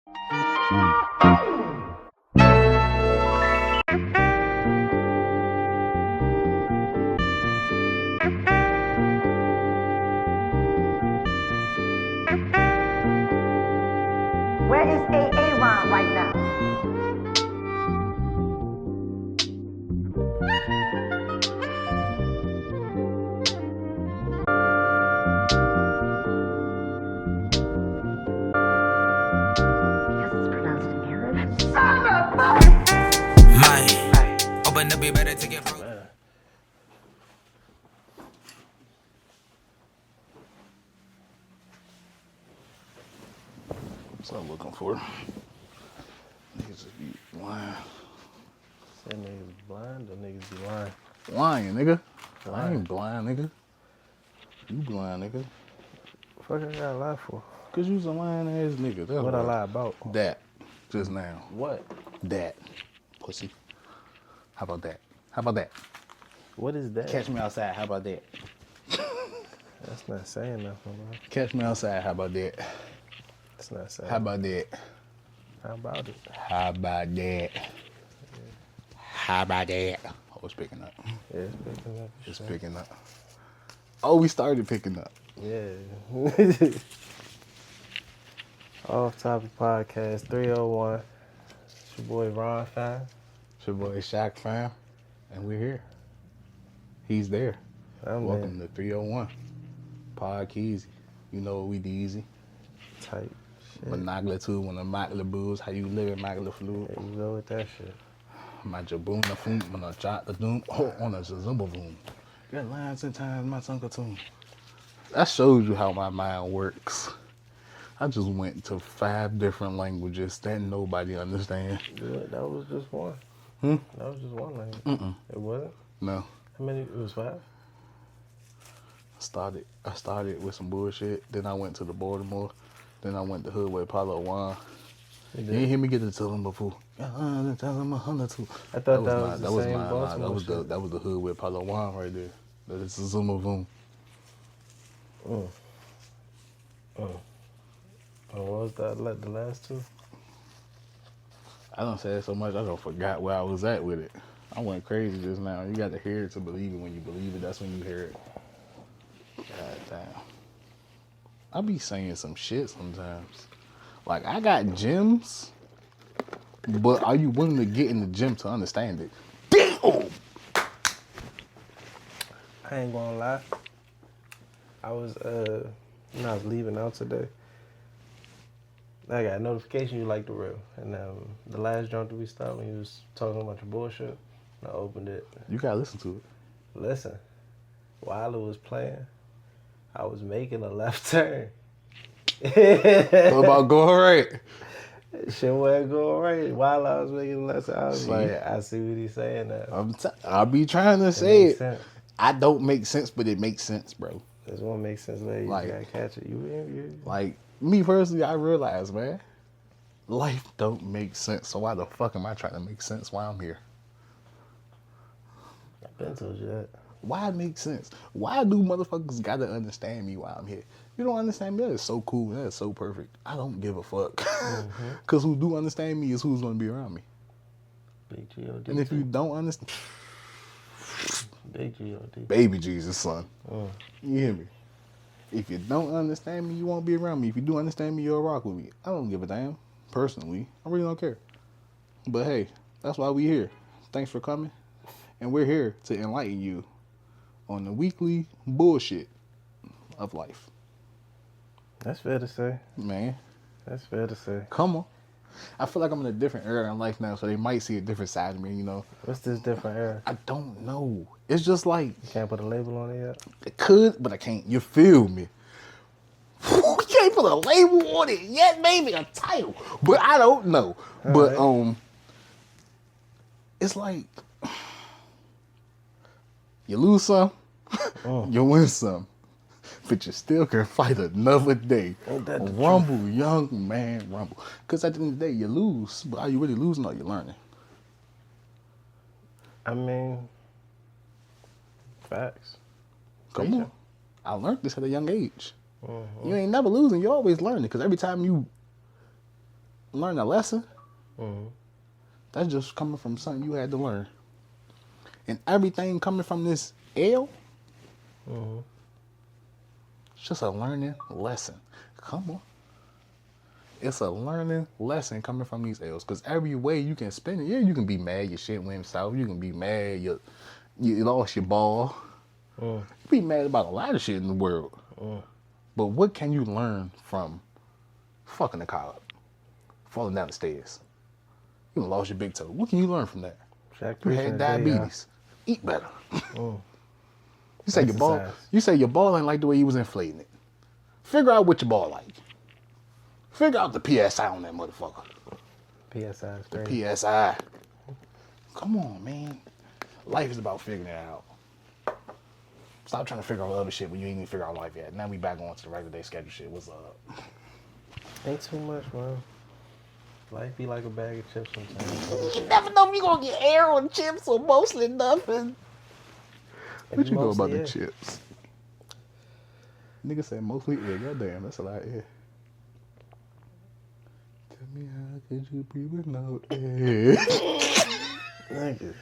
Where is A.A. right now? Yes, it's pronounced in Arabic. Son of a... My, open up, be better to get through. That's what I'm looking for. Niggas just be lying. Say niggas blind or niggas be lying? Lying, nigga. I Lying. ain't blind, nigga. You blind, nigga. Fuck I gotta lie for? Cause you's a lying ass nigga. That's What I lie about? That. Just now. What? That. Pussy. How about that? How about that? What is that? Catch me outside. How about that? That's not saying nothing, bro. Catch me outside. How about that? That's not saying. How about that? How about it? How about that? How about that? Oh, it's picking up. Yeah, it's picking up. It's picking up. Oh, we started picking up. Yeah. Off Topic Podcast 301. It's your boy Ron Fine. It's your boy Shaq fam. And we're here. He's there. I'm Welcome to 301. Pod Keezy. You know what we easy. Type shit. Monogla 2, when the Magla booze, how you live in Magla flu. There you go with that shit. My jabuna foom, when I jot the doom, oh, on a zumba boom. Got lines and times, my tongue tune. That shows you how my mind works. I just went to 5 different languages that nobody understands. Yeah, that was just one. Hmm? That was just one language. It wasn't? No. How many? It was 5? I started with some bullshit. Then I went to the Baltimore. Then I went to Hood with Apollo Juan. You didn't hear me get to tell him before. I thought that was the same Baltimore shit. That was the Hood with Apollo Juan right there. That is the Zuma Voom. Oh, what was that? The last two? I don't say it so much, I don't forgot where I was at with it. I went crazy just now. You got to hear it to believe it. When you believe it, that's when you hear it. God damn. I be saying some shit sometimes. Like, I got gems, but are you willing to get in the gym to understand it? Damn! I ain't gonna lie. I was when I was leaving out today, I got a notification you like the real. And the last joint that we stopped when you was talking about your bullshit, I opened it. You gotta listen to it. Listen, while it was playing, I was making a left turn. What about going right? Shit wasn't going right. While I was making a left turn, I was like, I see what he's saying now. I'll be trying to say it. Sense. I don't make sense, but it makes sense, bro. This one makes sense later. You Like- gotta catch it. You Like, me personally, I realize, man, life don't make sense. So why the fuck am I trying to make sense while I'm here? I've been told you that. Why it make sense? Why do motherfuckers gotta understand me while I'm here? You don't understand me? That is so cool. That is so perfect. I don't give a fuck. Because who do understand me is who's gonna be around me. Big G.O.D. And if you don't understand, Big G.O.D. baby Jesus, son. You hear me? If you don't understand me, you won't be around me. If you do understand me, you'll rock with me. I don't give a damn. Personally, I really don't care. But hey, that's why we here. Thanks for coming. And we're here to enlighten you on the weekly bullshit of life. That's fair to say. Man, That's fair to say. come on. I feel like I'm in a different era in life now, so they might see a different side of me, you know. What's this different era? I don't know. It's just like, You can't put a label on it yet? it could, but I can't. You feel me? You can't put a label on it yet, maybe a title, but I don't know. But right. It's like you lose some, you win some, but you still can fight another day. Ain't that the Rumble, young man, rumble. Because at the end of the day, you lose, but are you really losing or you learning? I mean, facts. Come on. I learned this at a young age. You ain't never losing, you always learning. Because every time you learn a lesson, Mm-hmm. that's just coming from something you had to learn. And everything coming from this L, Mm-hmm. it's just a learning lesson. Come on. It's a learning lesson coming from these L's. Because every way you can spin it, yeah, you can be mad your shit went south. You can be mad you lost your ball. Mm. You be mad about a lot of shit in the world. Mm. But what can you learn from fucking the car up? Falling down the stairs. You done lost your big toe. What can you learn from that? Shaq You preaching had today, diabetes. Eat better. Mm. You say your ball. Exercise. You say your ball ain't like the way you was inflating it. Figure out what your ball like. Figure out the PSI on that motherfucker. PSI is The crazy. PSI. Come on, man. Life is about figuring it out. Stop trying to figure out other shit when you ain't even figure out life yet. Now we back on to the regular day schedule shit. What's up? Ain't too much, man. Life be like a bag of chips sometimes. You never know if you gonna get air on chips or mostly nothing. What you know about Mostly the air. chips? Nigga said mostly air. Goddamn, that's a lot of air. Tell me how could you breathe without air? Nigga.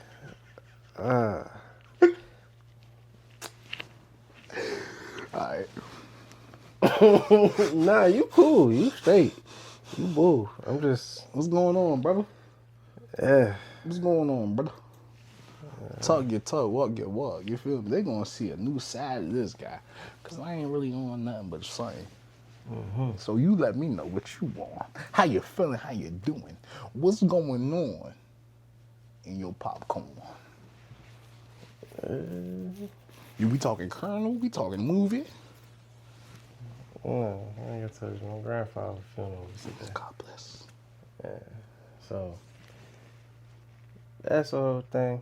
Alright. Nah, you cool. You straight. You boo. I'm just, What's going on, brother? yeah. What's going on, brother? Talk your talk, walk your walk. You feel me? They gonna see a new side of this guy. Cause I ain't really on nothing but something. So you let me know what you want. How you feeling, how you doing. What's going on in your popcorn? We talking Colonel? We talking movie? No, I ain't gonna tell you. My grandfather's funeral was today. God bless. So, that's the whole thing.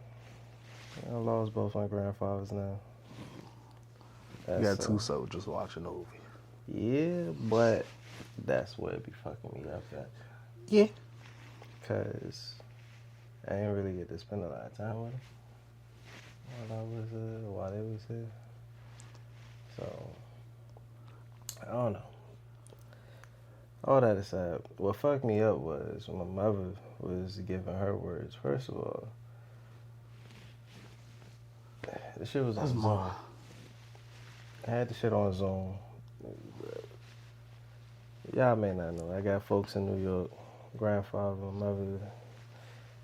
I lost both my grandfathers now. You got two soldiers watching over you. Yeah, but that's what it be fucking me up at. Yeah. Because I didn't really get to spend a lot of time with them while they was here. So, I don't know. All that aside, what fucked me up was when my mother was giving her words. First of all, the shit was on Zoom. I had the shit on Zoom. Y'all may not know. I got folks in New York. Grandfather, mother.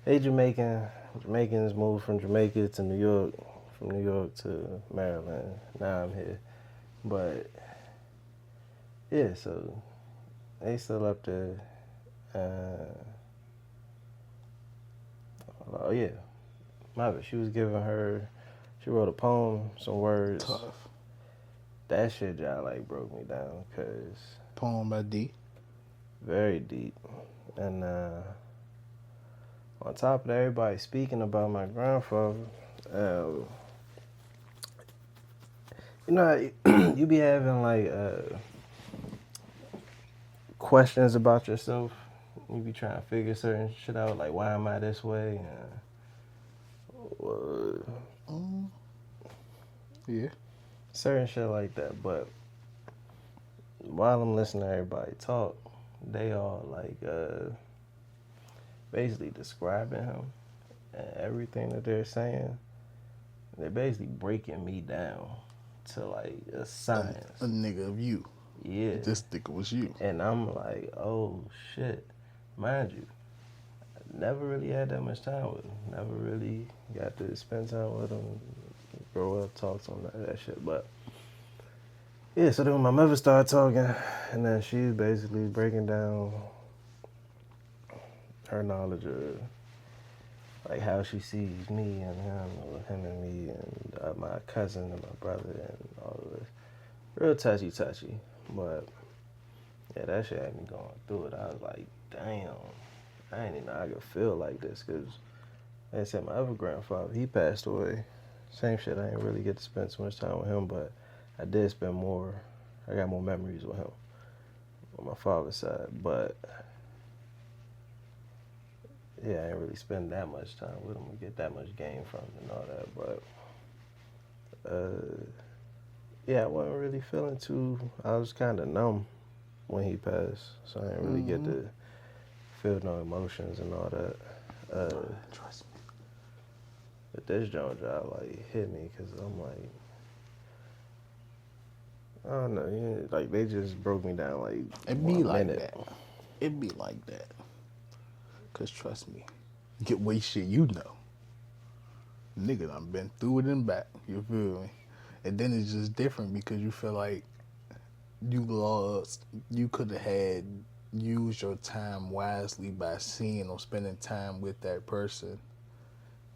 They Jamaican. Jamaicans moved from Jamaica to New York. From New York to Maryland. Now I'm here. But, yeah, so they still up there. Oh, yeah. Mother, she was giving her, she wrote a poem, some words. Tough. That shit y'all like broke me down, cause Poem by D. very deep. And on top of that, everybody speaking about my grandfather, you know, you be having like questions about yourself. You be trying to figure certain shit out, like why am I this way? Yeah. Certain shit like that. But while I'm listening to everybody talk, they all like basically describing him and everything that they're saying. They're basically breaking me down to like a science. A nigga of you. Yeah. This nigga was you. And I'm like, oh shit. Mind you, I never really had that much time with him. Never really got to spend time with him, grow up, talk to him, that shit. But yeah, so then when my mother started talking, and then she's basically breaking down her knowledge of like how she sees me and him, or him and me, and my cousin and my brother and all of this. Real touchy. But yeah, that shit had me going through it. I was like, damn, I didn't even know I could feel like this. Because, like I said, my other grandfather, he passed away. Same shit, I didn't really get to spend so much time with him, but I did spend more, I got more memories with him on my father's side. But yeah, I didn't really spend that much time with him and get that much gain from him and all that. But yeah, I wasn't really feeling too, I was kind of numb when he passed, so I didn't really get to feel no emotions and all that. Trust me. But this joint like hit me because I'm like, I don't know, like they just broke me down like It be 1 like minute. that. It be like that. Cause trust me, get way shit you know. Nigga done been through it and back. You feel me? And then it's just different because you feel like you could have used your time wisely by seeing or spending time with that person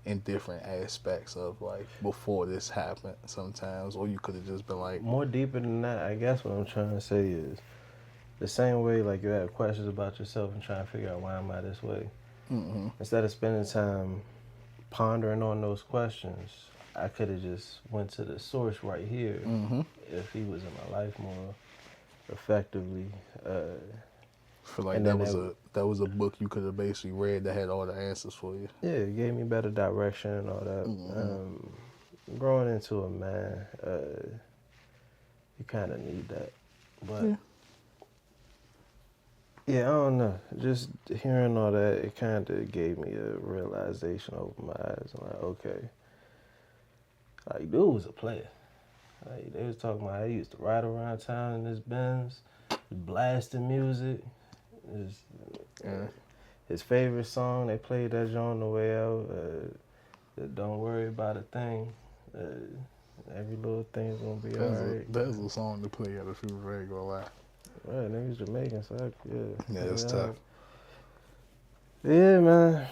in different aspects of life before this happened sometimes. Or you could have just been like, More deeper than that, I guess what I'm trying to say is the same way like you have questions about yourself and trying to figure out why am I this way. Instead of spending time pondering on those questions, I could have just went to the source right here if he was in my life more effectively. feel like And that then was a book you could have basically read that had all the answers for you. Yeah, it gave me better direction and all that. Growing into a man, you kind of need that. But yeah, I don't know. Just hearing all that, it kind of gave me a realization, opened my eyes. I'm like, okay, like dude was a player. Like they was talking about how he used to ride around town in his Benz, blasting music. His favorite song, they played that joint on the way out. Don't worry about a thing. Every little thing's gonna be alright. That's a song to play at a funeral, I ain't gonna lie. Right, niggas Jamaican, so Yeah, it's tough. Yeah, man.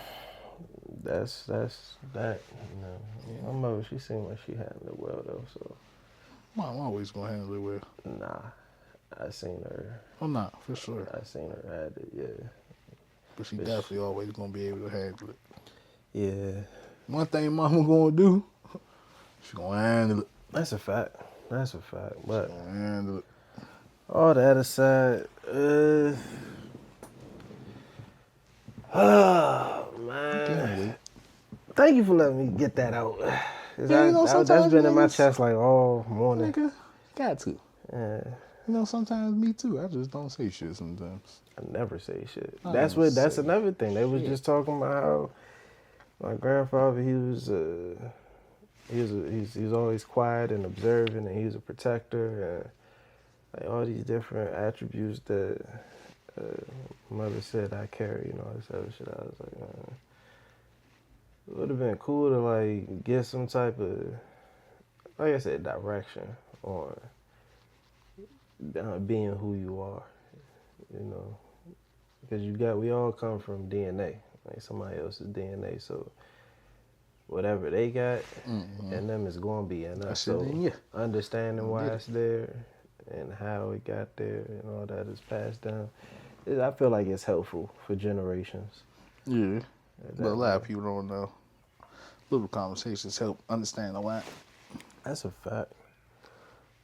That's that. You know, my mother, she seemed like she handled it well though. So, Mom always gonna handle it well. nah, I seen her. Oh, nah, for sure. I seen her had it. Yeah. But she definitely always gonna be able to handle it. Yeah. One thing Mama gonna do, she gonna handle it. That's a fact. But She gonna handle it. all that aside, oh man. Thank you for letting me get that out. Yeah, you know, That's been in my niggas- chest like all morning. Nigga, got to. Yeah. You know, sometimes me too. I just don't say shit sometimes. I never say shit. I That's don't that's say another thing. They was shit. just talking about how my grandfather he's always quiet and observant, and he's a protector, and like all these different attributes that mother said I carry, all this other shit. I was like, man, it would have been cool to like get some type of, like I said, direction on being who you are, because we all come from DNA, like somebody else's DNA, so whatever they got in them is going to be in us. So understanding why it's there and how it got there and all that is passed down, I feel like it's helpful for generations. Yeah, but a lot of people don't know. Little conversations help understand a lot. That's a fact.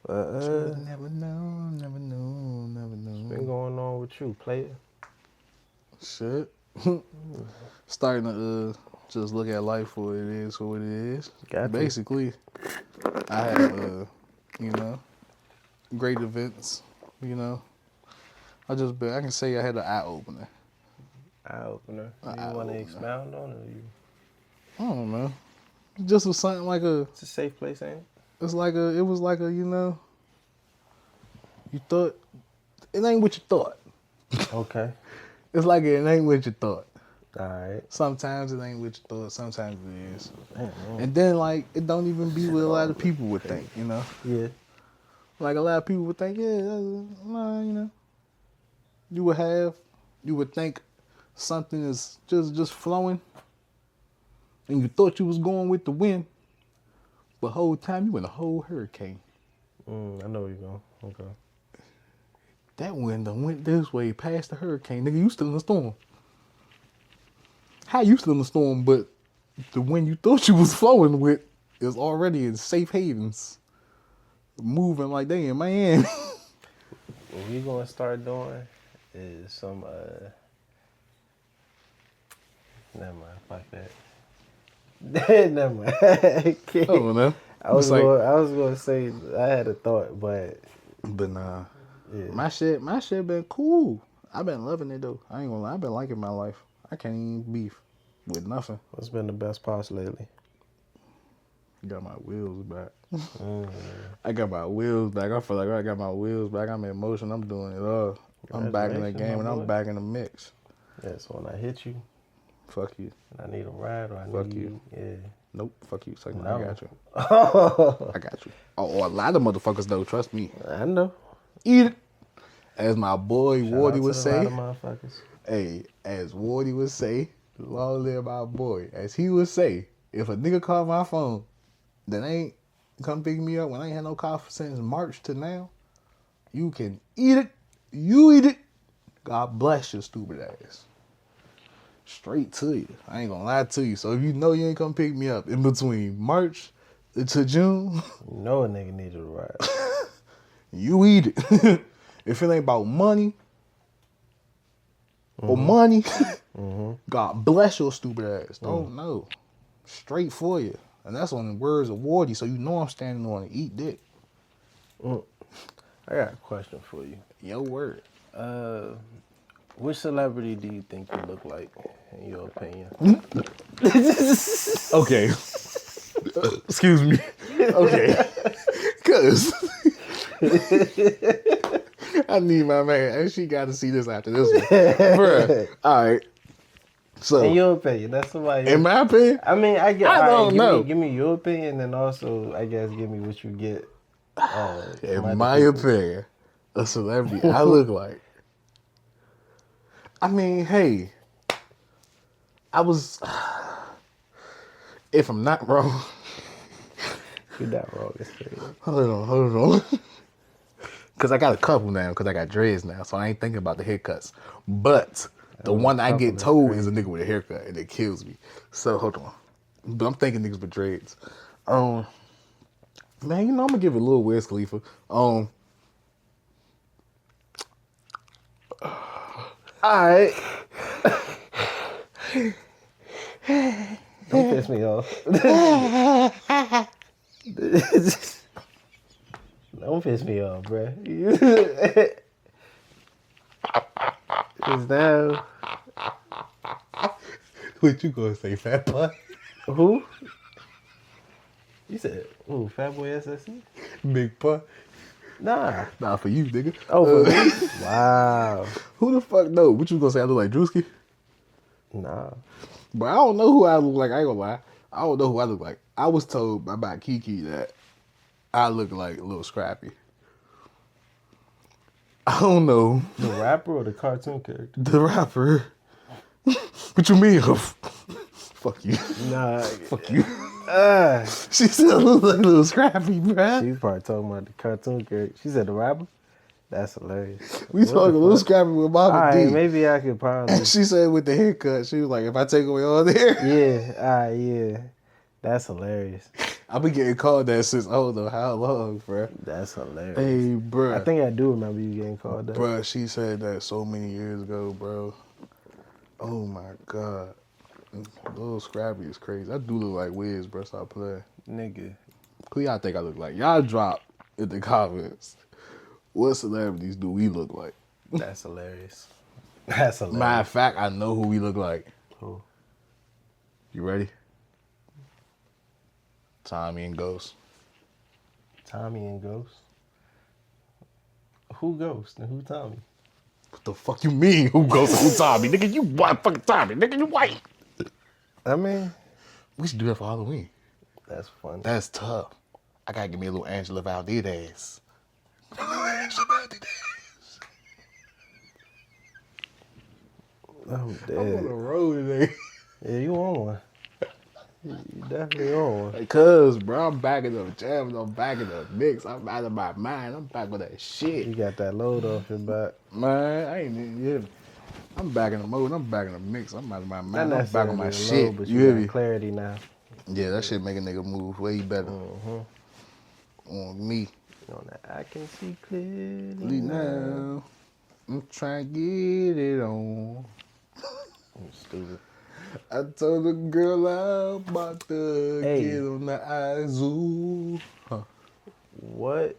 But never know, never know, never know. What's been going on with you, player? Shit. Starting to just look at life for what it is, for what it is. Basically, I had, great events, I can say I had an eye-opener. Eye-opener? You want to expound on it? I don't know. It just was something like It's a safe place, ain't it? it was like a, you thought, it ain't what you thought. Okay. It's like it ain't what you thought. All right. Sometimes it ain't what you thought, sometimes it is. Man. And then, like, it don't even be what a lot of people would think, Yeah. Like, a lot of people would think, you would think something is just flowing, and you thought you was going with the wind, but the whole time you in a whole hurricane. I know where you're going. Okay. That wind done went this way past the hurricane. Nigga, you still in the storm. How you still in the storm, but the wind you thought you was flowing with is already in safe havens, moving like they in Miami. What we gonna start doing is some never mind, fuck that. Never mind. I don't know. I was gonna say I had a thought, but But nah. yeah. My shit been cool. I've been loving it though. I ain't gonna lie. I've been liking my life. I can't even beef with nothing. What's been the best parts lately? Got my wheels back. I got my wheels back. I feel like I got my wheels back. I'm in motion. I'm doing it all. I'm back in the game and I'm back in the mix. Yeah, so when I hit you, fuck you. And I need a ride or I fuck need you. Yeah. Nope. Fuck you. Like, No. I got you. I got you. Oh, a lot of motherfuckers though. Trust me. I know. Eat it. As my boy Wardy would say. Motherfuckers. Hey, as Wardy would say, long live my boy. As he would say, if a nigga call my phone that ain't come pick me up when I ain't had no car since March to now, you can eat it. You eat it. God bless your stupid ass. Straight to you. I ain't gonna lie to you. So if you know you ain't come pick me up in between March to June, you know a nigga needed a ride. You eat it. If it ain't about money or money, God bless your stupid ass. Don't know. Straight for you. And that's on the words of Wardy, so you know I'm standing on it. Eat dick. I got a question for you. Your word. Which celebrity do you think you look like, in your opinion? Okay. Excuse me. Okay. Cause I need my man. And she got to see this after this one. Bruh. All right. So, in your opinion, that's somebody. In my opinion? I mean, I don't know. Give me your opinion, and also, I guess, give me what you get. In my opinion, a celebrity I look like. I mean, hey, I was. If I'm not wrong. You're not wrong. It's crazy. Hold on. Because I got a couple now, because I got dreads now, so I ain't thinking about the haircuts. But the one I get told is a nigga with a haircut, and it kills me. So, hold on. But I'm thinking niggas with dreads. Man, you know, I'm going to give it a little Wiz Khalifa. All right. Don't piss me off. Don't piss me off, bruh. It's now. What you gonna say, fat boy? Who? You said, ooh, Fat Boy SSC? Big boy? Nah, for you, nigga. Oh, for me? Wow. Who the fuck know? What you gonna say? I look like Drewski? Nah. But I don't know who I look like. I ain't gonna lie. I don't know who I look like. I was told by Kiki that I look like a little Scrappy. I don't know. The rapper or the cartoon character? The rapper. What you mean? Fuck you. Nah. Fuck you. She still looks like a little Scrappy, bruh. She's probably talking about the cartoon character. She said the rapper? That's hilarious. We talking a little Scrappy with Mama D. Maybe I could probably. She said with the haircut, she was like, if I take away all the hair. Yeah, yeah. That's hilarious. I've been getting called that since I don't know how long, bruh. That's hilarious. Hey, bruh. I think I do remember you getting called that. Bruh, she said that so many years ago, bro. Oh my God. Little Scrappy is crazy. I do look like Wiz, bro. Stop playing. Nigga. Who y'all think I look like? Y'all drop in the comments. What celebrities do we look like? That's hilarious. That's hilarious. Matter of fact, I know who we look like. Who? You ready? Tommy and Ghost. Tommy and Ghost? Who Ghost and who Tommy? What the fuck you mean? Who Ghost and who Tommy? Nigga, you white fucking Tommy. Nigga, you white. I mean, we should do that for Halloween. That's funny. That's tough. I gotta give me a little Angela Valdez. Angela Valdez. I'm dead. I'm on the road today. Yeah, you on one. You definitely on one. Cause, bro, I'm back in the jam. I'm back in the mix. I'm out of my mind. I'm back with that shit. You got that load off your back. Man, I ain't even hear me. I'm back in the mode. I'm back in the mix. I'm out of my mind. I'm back on my shit. Load, but you hear got me? Clarity now. Yeah, that shit make a nigga move way better. On me. On that, I can see clearly now. I'm trying to get it on. I'm stupid. I told the girl I'm about to get on the Izoo. Huh. What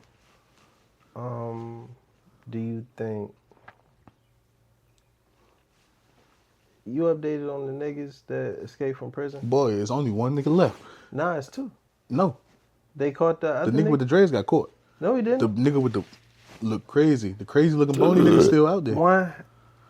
do you think You updated on the niggas that escaped from prison? Boy, there's only one nigga left. Nah, it's two. No, They caught the other the nigga with the dreads got caught. No, he didn't. The nigga with the look crazy, the crazy looking bony nigga still out there. One,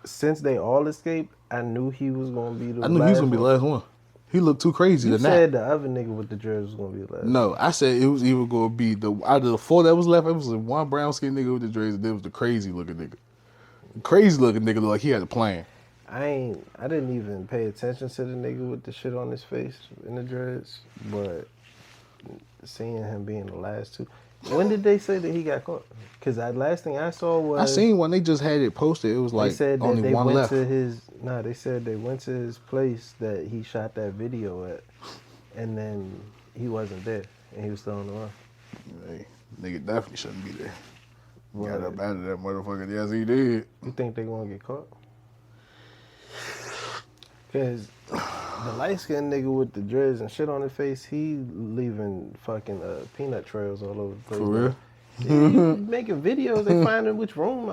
since they all escaped, I knew he was gonna be the last I knew he was gonna be the last one. He looked too crazy You than that. said the other nigga with the dreads was gonna be the last. No, I said it was either gonna be out of the four that was left, it was the one brown skinned nigga with the dreads, and then it was the crazy looking nigga. The crazy looking nigga looked like he had a plan. I didn't even pay attention to the nigga with the shit on his face in the dreads, but seeing him being the last two. When did they say that he got caught? Because that last thing I saw was I seen when they just had it posted. It was like they said that only they one went left. to his. Nah, they said they went to his place that he shot that video at, and then he wasn't there, and he was still on the run. Hey, nigga definitely shouldn't be there. Right. Got up out of that motherfucker. Yes, he did. You think they gonna get caught? Cause the light skinned nigga with the dreads and shit on his face, he leaving fucking peanut trails all over the place. For real? Yeah, he making videos. They finding which room,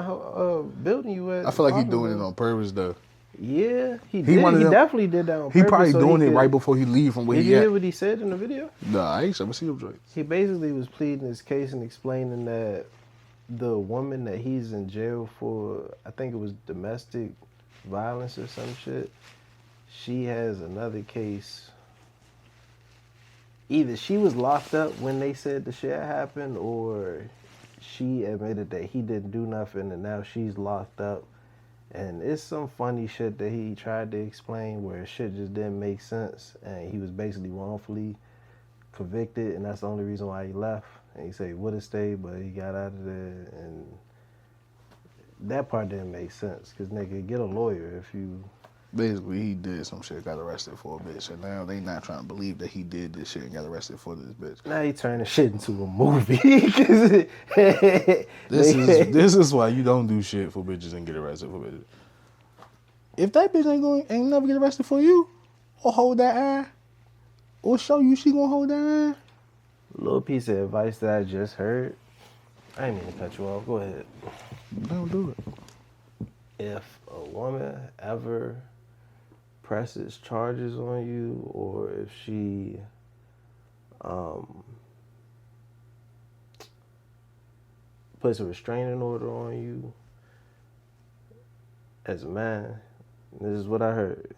building you at. I feel like he doing it on purpose though. Yeah, he He did. one of He them- definitely did that on purpose. He probably so doing it could- right before he leave from where Did he you at. hear what he said in the video? Nah, I ain't ever see them joints. He basically was pleading his case and explaining that the woman that he's in jail for, I think it was domestic violence or some shit, she has another case. Either she was locked up when they said the shit happened, or she admitted that he didn't do nothing and now she's locked up. And it's some funny shit that he tried to explain where shit just didn't make sense, and he was basically wrongfully convicted, and that's the only reason why he left. And he said he would have stayed, but he got out of there, and that part didn't make sense. Cause nigga, get a lawyer if you. Basically, he did some shit, got arrested for a bitch, and now they not trying to believe that he did this shit and got arrested for this bitch. Now he turning shit into a movie. This is why you don't do shit for bitches and get arrested for bitches. If that bitch ain't never get arrested for you, or hold that eye, or show you she gonna hold that eye. Little piece of advice that I just heard. I ain't mean to cut you off. Go ahead. Don't do it. If a woman ever presses charges on you, or if she puts a restraining order on you, as a man, this is what I heard,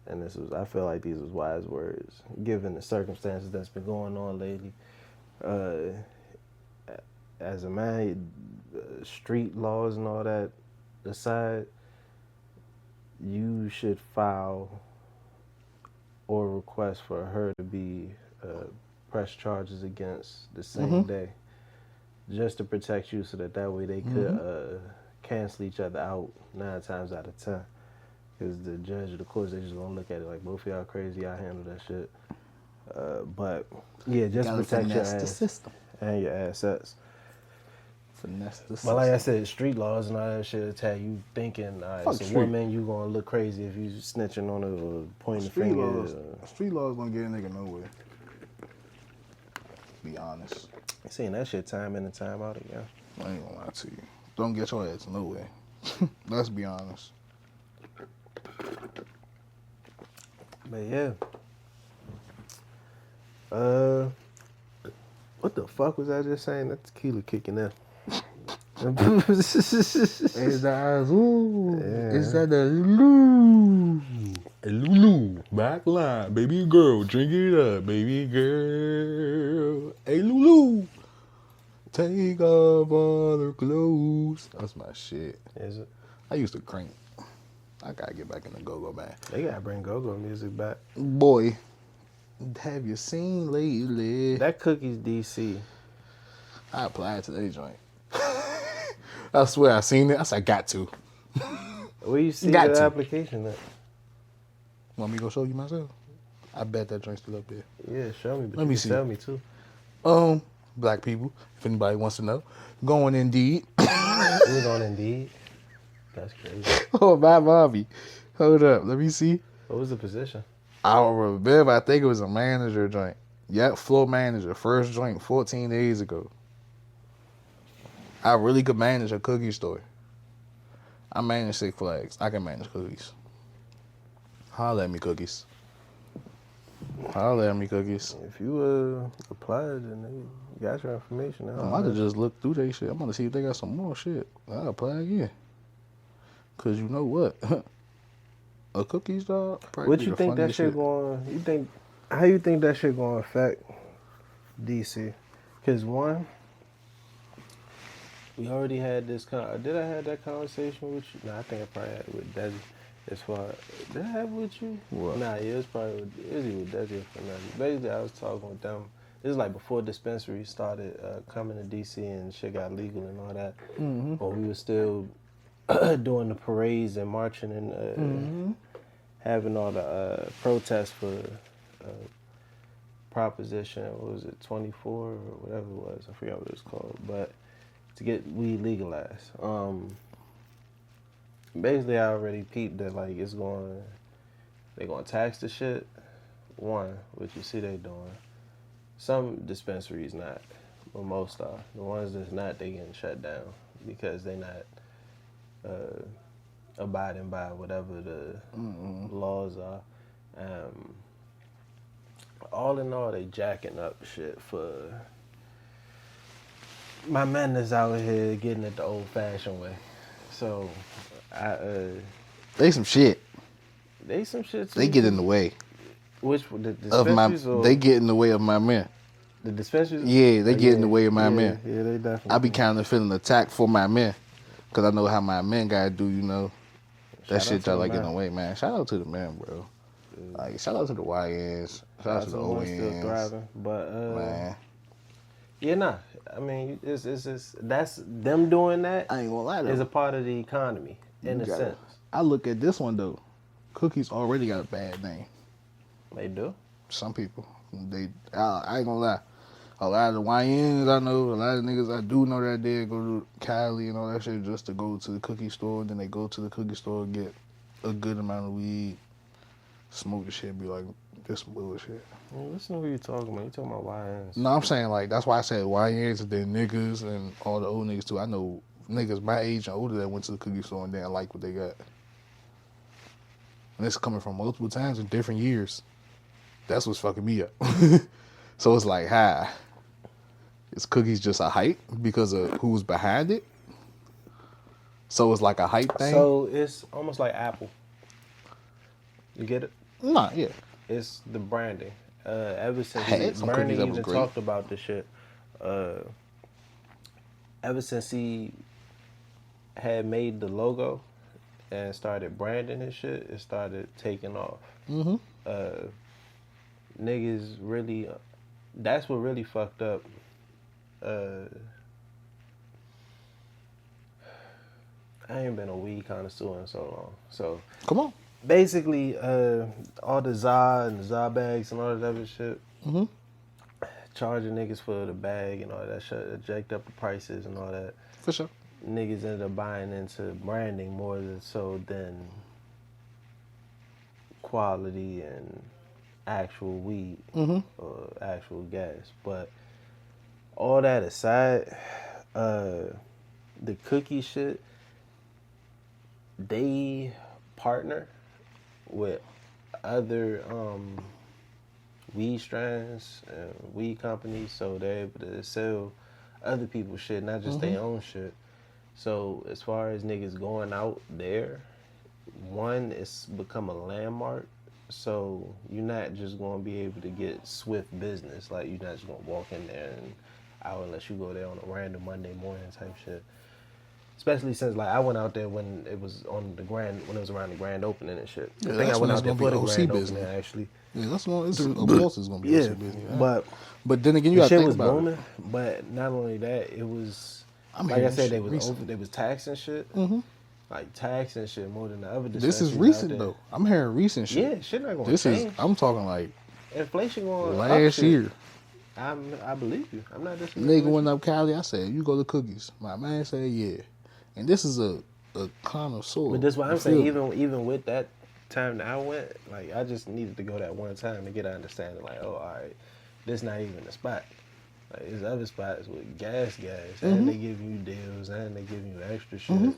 and I feel like these was wise words given the circumstances that's been going on lately. As a man, street laws and all that aside, you should file or request for her to be press charges against the same day, just to protect you, so that way they could cancel each other out 9 times out of 10. Because the judge or the courts, they just gonna look at it like, both of y'all crazy, y'all handle that shit. But yeah, just to protect your the ass system. and your assets. Finesse the But like I system. said, street laws and all that shit tell you thinking, all right, Fuck it's a street. woman, you gonna look crazy if you snitching on her or pointing the Street finger. laws, street laws gonna get a nigga nowhere. Be honest. Seeing that shit time in and time out again. I ain't gonna lie to you. Don't get your ass nowhere. Let's be honest. But yeah. What the fuck was I just saying? That tequila kicking in. Is that ooh? Yeah. Is that the Lulu? A Lulu, back line, baby girl, drink it up, baby girl. Hey Lulu, take off all her clothes. That's my shit. Is it? I used to crank. I gotta get back in the go-go band. They gotta bring go-go music back. Boy, have you seen lately? That Cookies DC. I applied to that joint. I swear I seen it. I said, I got to. Where you see Got that to. application at? Want me to go show you myself? I bet that joint's still up there. Yeah, show me. But Let you me can see. Tell me too. Black people, if anybody wants to know. Go on Indeed. It was on Indeed. That's crazy. Oh, my mommy. Hold up. Let me see. What was the position? I don't remember. I think it was a manager joint. Yep, floor manager. First joint 14 days ago. I really could manage a cookie store. I manage Six Flags. I can manage cookies. Holla at me, Cookies. Holla at me, Cookies. If you apply, then they got your information. I might have just looked through their shit. I'm gonna see if they got some more shit. I'll apply again. Cause you know what? A Cookies dog. What you think that shit going? You think how you think that shit going to affect DC? Cause one, we already had this. Did I have that conversation with you? No, I think I probably had it with Desi. As far did I have it with you? What? Nah, yeah, it was probably with, it was either with Desi or Fernando. Basically, I was talking with them. This is like before dispensaries started coming to DC and shit got legal and all that. Mm-hmm. But we were still doing the parades and marching and having all the protests for Proposition, what was it, 24 or whatever it was. I forgot what it was called. But to get weed legalized. Basically, I already peeped that like they're going to tax the shit. One, which you see they doing. Some dispensaries not, but most are. The ones that's not, they getting shut down because they not abiding by whatever the laws are. All in all, they jacking up shit for my men that's out here getting it the old-fashioned way. So, They some shit. they some shit too. They get in the way Which the of my. dispensaries or They get in the way of my men. the dispensaries? Yeah, they get in the way of my men. Yeah, they definitely. I be kind of feeling attacked for my men, cause I know how my men gotta do. You know, that Shout out shit to y'all the like in men. the way, man. Shout out to the men, bro. Like shout out to the YNs. Shout out to the ones still ONs. thriving, but Man, yeah, nah. I mean, it's that's them doing that I ain't gonna lie is though. a part of the economy in You a gotta- sense. I look at this one though. Cookies already got a bad name. They do. Some people, I ain't gonna lie. A lot of the YNs I know, a lot of niggas I do know that they go to Cali and all that shit just to go to the cookie store. And then they go to the cookie store and get a good amount of weed, smoke the shit, be like, this some bullshit. Well, listen to what you talking about. You talking about YNs. No, I'm saying like that's why I said YNs and then niggas and all the old niggas too. I know niggas my age and older that went to the cookie store and didn't like what they got. And it's coming from multiple times in different years. That's what's fucking me up. So it's like, hi. Is cookies just a hype because of who's behind it? So it's like a hype thing? So it's almost like Apple. You get it? Nah, yeah. It's the branding. Ever since Had some Bernie cookies that was even great. talked about this shit. Ever since he had made the logo and started branding his shit, it started taking off. Mm-hmm. Niggas really, that's what really fucked up. I ain't been a weed connoisseur in so long. So Come on. basically, all the ZA and the ZA bags and all that other shit, Mm-hmm. charging niggas for the bag and all that shit, it jacked up the prices and all that. For sure. Niggas ended up buying into branding more so than quality and actual weed or actual gas. But all that aside, the cookie shit, they partner with other weed strands and weed companies, so they're able to sell other people's shit, not just their own shit. So as far as niggas going out there, one, it's become a landmark. So you're not just gonna be able to get swift business. Like you're not just gonna walk in there and out unless you go there on a random Monday morning type shit. Especially since like I went out there when it was on the grand, when it was around the grand opening and shit. Yeah, I think I that's went when out it's there gonna for be the OC grand business. opening actually. Yeah, that's one. It's of course it's gonna be Yeah, OC business. but then again, you the gotta shit think was about booming. it. But not only that, it was I'm like I hearing said, shit they was recently. they was taxing shit. Like taxing shit more than the other. This is dispensaries out recent there. though. I'm hearing recent shit. Yeah, shit not gonna This change. is. I'm talking like Inflation going up last shit. year. I believe you. I'm not disagreeing Nigga with went you. up Cali. I said, "You go to cookies." My man said, "Yeah." And this is a connoisseur. But that's why I'm You saying, feel me? even with that time that I went, like I just needed to go that one time to get an understanding. Like, oh, all right, this not even the spot. Like, there's other spots with gas, and they give you deals, and they give you extra shit,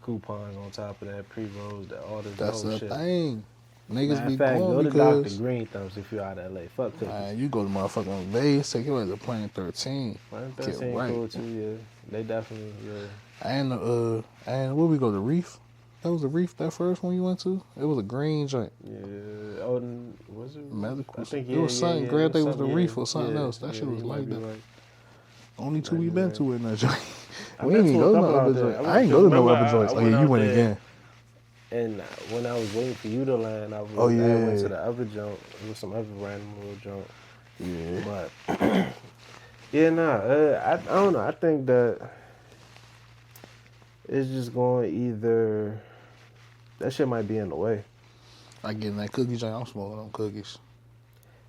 coupons on top of that, pre-rolls, all this That's whole the shit. thing. Niggas Matter be of fact, go going to Dr. because Green Thumbs if you out of LA. Fuck cookies. you go to motherfucking Vegas, take your ass to Planet 13. Planet Get 13 right. cool too, yeah. They definitely, yeah. And where we go, the Reef? That was the Reef, that first one you went to? It was a green joint. Yeah. Oh, was it? Medical. I think, it was something. yeah, Grab, they was the something, Reef or something yeah, else. That shit was you like might be that. right. Only two Might we be been right. to in that joint. I've We been ain't to even a go to couple no out other there. joints. I ain't go to no Remember, other joints. I Oh yeah, went you out went there. again. And when I was waiting for you to land, I Oh, went yeah. to the other joint. It was some other random little joint. Yeah. But yeah, I don't know. I think that it's just going either that shit might be in the way. I get in that cookie joint. I'm smoking them cookies.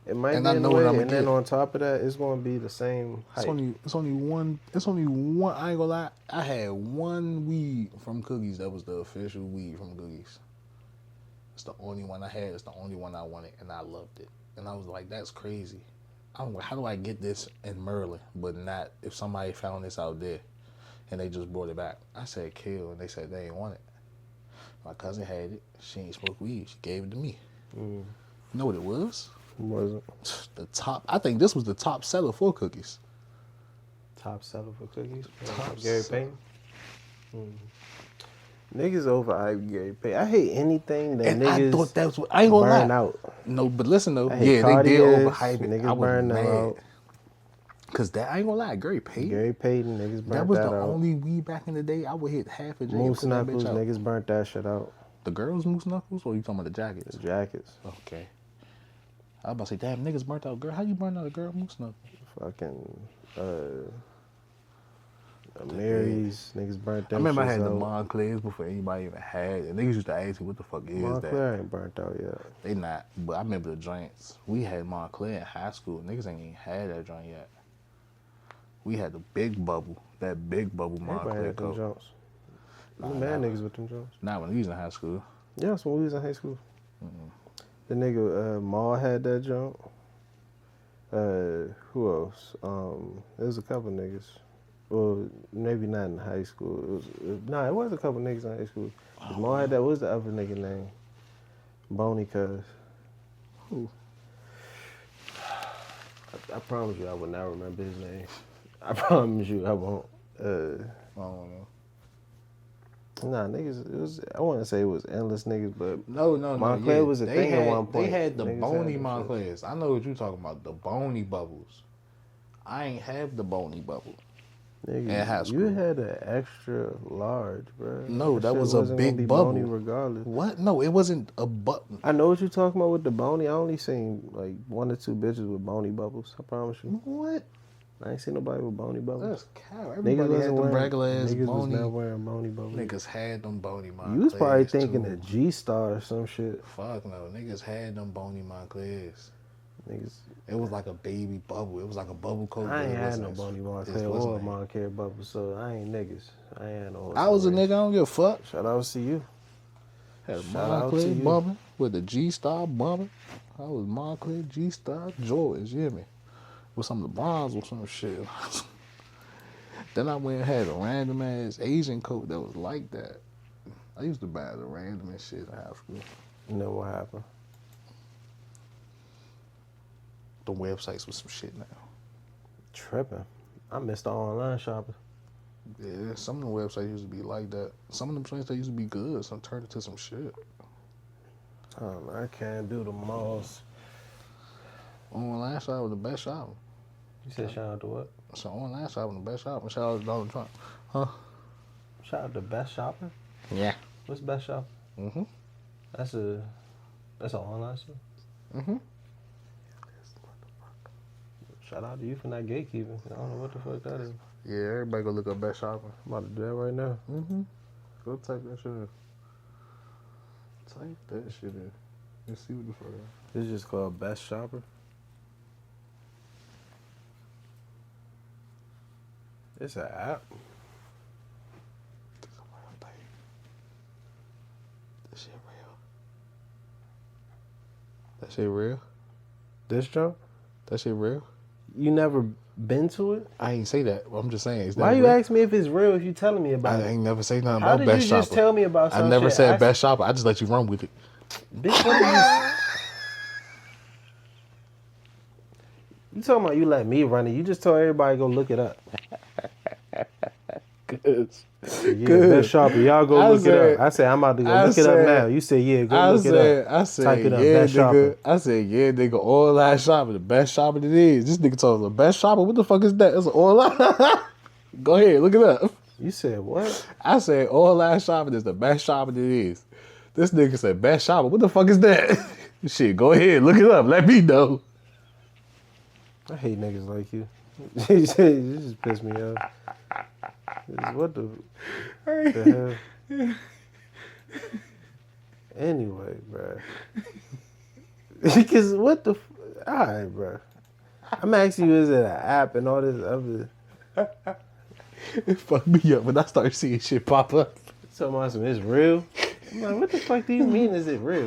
It might And be I in the know what way, I'ma and then get. on top of that, it's going to be the same It's hype. only one. I ain't gonna lie. I had one weed from Cookies that was the official weed from Cookies. It's the only one I had. It's the only one I wanted, and I loved it. And I was like, that's crazy. I'm like, how do I get this in Maryland, but not if somebody found this out there and they just brought it back? I said kill, and they said they ain't want it. My cousin had it. She ain't smoked weed. She gave it to me. You know what it was? Wasn't The top. I think this was the top seller for Cookies. top seller for cookies. Top Gary seller. Payton. Niggas overhype Gary Payton. I hate anything that And niggas I thought that was. I ain't gonna burn lie. out. No, but listen though. I hate Yeah, they did Cartiers, overhype it. niggas I was burn them mad. out. Cause that I ain't gonna lie, Gary Payton. Gary Payton, niggas burnt That was the out. only weed back in the day. I would hit half a J and Moose put that Knuckles, bitch out. niggas burnt that shit out. The girls moose knuckles, or you talking about the jackets? The jackets. Okay. I was about to say, damn, niggas burnt out girl. How you burn out a girl moose knuckle? Fucking Mary's, niggas burnt that I remember I shits had the out. Montclairs before anybody even had it. And niggas used to ask me, what the fuck is that? Montclair ain't burnt out yet. They not, but I remember the joints. We had Montclair in high school. Niggas ain't even had that joint yet. We had the big bubble, that big bubble Everybody Montclair had them coat. jumps. Nah, Mad nah. niggas with them jumps. Not when we was in high school. Yeah, that's when we was in high school. The nigga Maul had that jump. Who else? There was a couple niggas. Well, maybe not in high school. It was a couple niggas in high school. Maul had that. What was the other nigga name? Boney Cuz. Who? I promise you I will not remember his name. I promise you I won't. I don't know. Nah, niggas, it was, I want to say it was endless niggas, but No. Montclair Yeah. was a They thing had, at one point. They had the Niggas bony had them Montclairs. I know what you talking about. The bony bubbles. I ain't have the bony bubble. nigga, in high you school. had an extra large, bro. No, that shit was a wasn't gonna big be bubble. bony regardless. What? No, it wasn't a button. I know what you're talking about with the bony. I only seen like 1 or 2 bitches with bony bubbles. I promise you. What? I ain't seen nobody with bony bubbles. That's cow. Everybody had them regular ass niggas was bony. not wearing bony bubbles. Niggas had them bony Montclairs. You was probably thinking too. of G-Star or some shit. Fuck no. Niggas had them bony Montclairs. Niggas, It was like a baby bubble. It was like a bubble coat. I but ain't it had wasn't no as- bony it Montclair wasn't or a- Montclair bubbles, so I ain't niggas. I ain't had no. I was a nigga. I don't give a fuck. Shout out to you. Had a Shout out to Montclair you. bumping with the G-Star bumping. I was Montclair G-Star Jordans, you hear me? With some of the bronze or some shit. Then I went and had a random ass Asian coat that was like that. I used to buy the random and shit in high school. You know what happened? The websites with some shit now. Tripping. I missed the online shopping. Yeah, some of the websites used to be like that. Some of them joints, they used to be good. Some turned into some shit. I can't do the most. Online shop was the best shopping. You said shout out to what? So online shopping the best shopping. Shout out to Donald Trump. Huh? Shout out to best shopping? Yeah. What's best shopping? Mm-hmm. That's an online store? Mm-hmm. Shout out to you for not gatekeeping. I don't know what the fuck that is. Yeah, everybody go look up best shopping. I'm about to do that right now. Mm-hmm. Go type that shit in. Type that shit in. Let's see what the fuck. It's just called Best Shopper. It's an app. This is a real thing. This shit real. That shit real? This jump? That shit real? You never been to it? I ain't say that. I'm just saying. Is that Why you real? ask me if it's real if you telling me about I it? ain't never say nothing How about did best you shopper. just tell me about some I never shit? said Ask- best shopper. I just let you run with it. Bitch, what are you talking about? You let me run it. You just told everybody to go look it up. Yeah, best shopper. Y'all go look it up. I said, I'm about to go look it up now. You said, yeah, go look it up. I said, Type it up, yeah, best shopper. nigga. I said, yeah, nigga, online shopping, the best shopping it is. This nigga told us the best shopper. What the fuck is that? It's an online. Go ahead, look it up. You said what? I said, online shopping is the best shopping it is. This nigga said, best shopping. What the fuck is that? Shit, go ahead, look it up. Let me know. I hate niggas like you. You just pissed me off. What the hell? Anyway, bruh. Because what the... Alright, bruh. I'm asking you, is it an app and all this other... It fucked me up when I started seeing shit pop up. Talking about some, it's real? I'm like, what the fuck do you mean, is it real?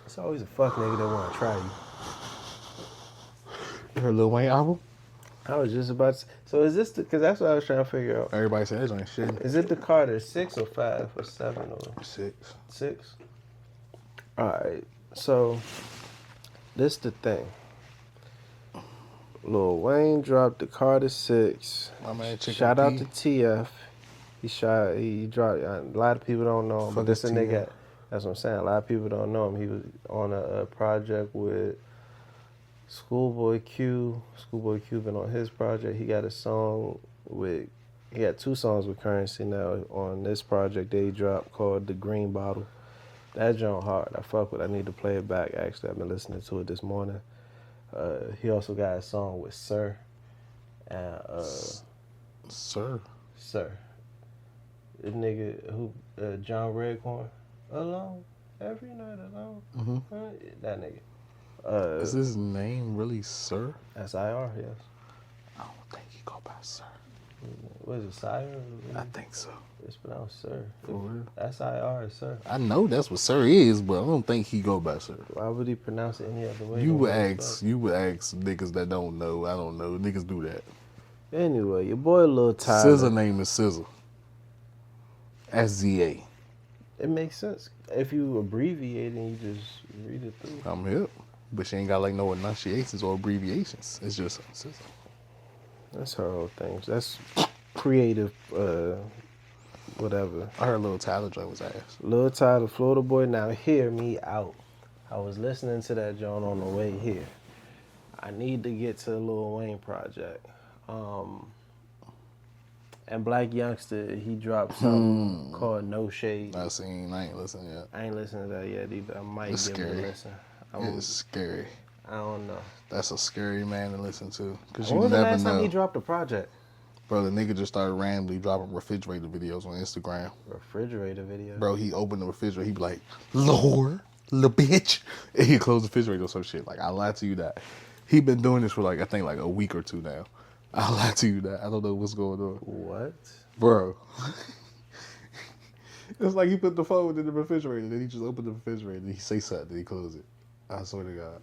It's always a fuck nigga that want to try you. You heard Lil Wayne album? I was just about to... So is this the... Because that's what I was trying to figure out. Everybody said it's on shit. Is it the Carter 6 or 5 or 7 or... 6. 6? Alright. So, this the thing. Lil Wayne dropped the Carter 6. My man Chicken Shout out P. to TF. He dropped... A lot of people don't know him, but this a nigga... That's what I'm saying. A lot of people don't know him. He was on a project with Schoolboy Q. Schoolboy Q been on his project. He got a song with... He got 2 songs with Currency now on this project that he dropped called The Green Bottle. That joint hard. I fuck with it. I need to play it back. Actually, I've been listening to it this morning. He also got a song with Sir. And, Sir. Sir. The nigga who... John Redcorn. Alone. Every night alone. Mm-hmm. That nigga. Is his name really Sir? S-I-R, yes. I don't think he go by Sir. What is it, Sire? I think so. It's pronounced Sir. For real? S-I-R is Sir. I know that's what Sir is, but I don't think he go by Sir. Why would he pronounce it any other way? You would ask niggas that don't know. I don't know. Niggas do that. Anyway, your boy Lil Tyler. SZA name is SZA. S-Z-A. It makes sense. If you abbreviate and you just read it through. I'm hip. But she ain't got like no enunciations or abbreviations. It's just SZA. That's her whole thing. That's creative, whatever. I heard Lil Tyler joint was ass. Lil Tyler, Florida boy, now hear me out. I was listening to that joint on the way here. I need to get to the Lil Wayne project. And Black Youngster, he dropped something called No Shade. I ain't listening yet. I ain't listened to that yet either. I might It's give scary. it a listen. It's scary. I don't know. That's a scary man to listen to. Because When you was the never last time know. he dropped a project? Bro, the nigga just started randomly dropping refrigerator videos on Instagram. Refrigerator video. Bro, he opened the refrigerator. He be like, Lord, little bitch. And he closed the refrigerator or some shit. Like, I lied to you that. He been doing this for like, I think like a week or 2 now. I lied to you that. I don't know what's going on. What? Bro. It's like he put the phone in the refrigerator. Then he just opened the refrigerator. And he say something. Then he close it. I swear to God.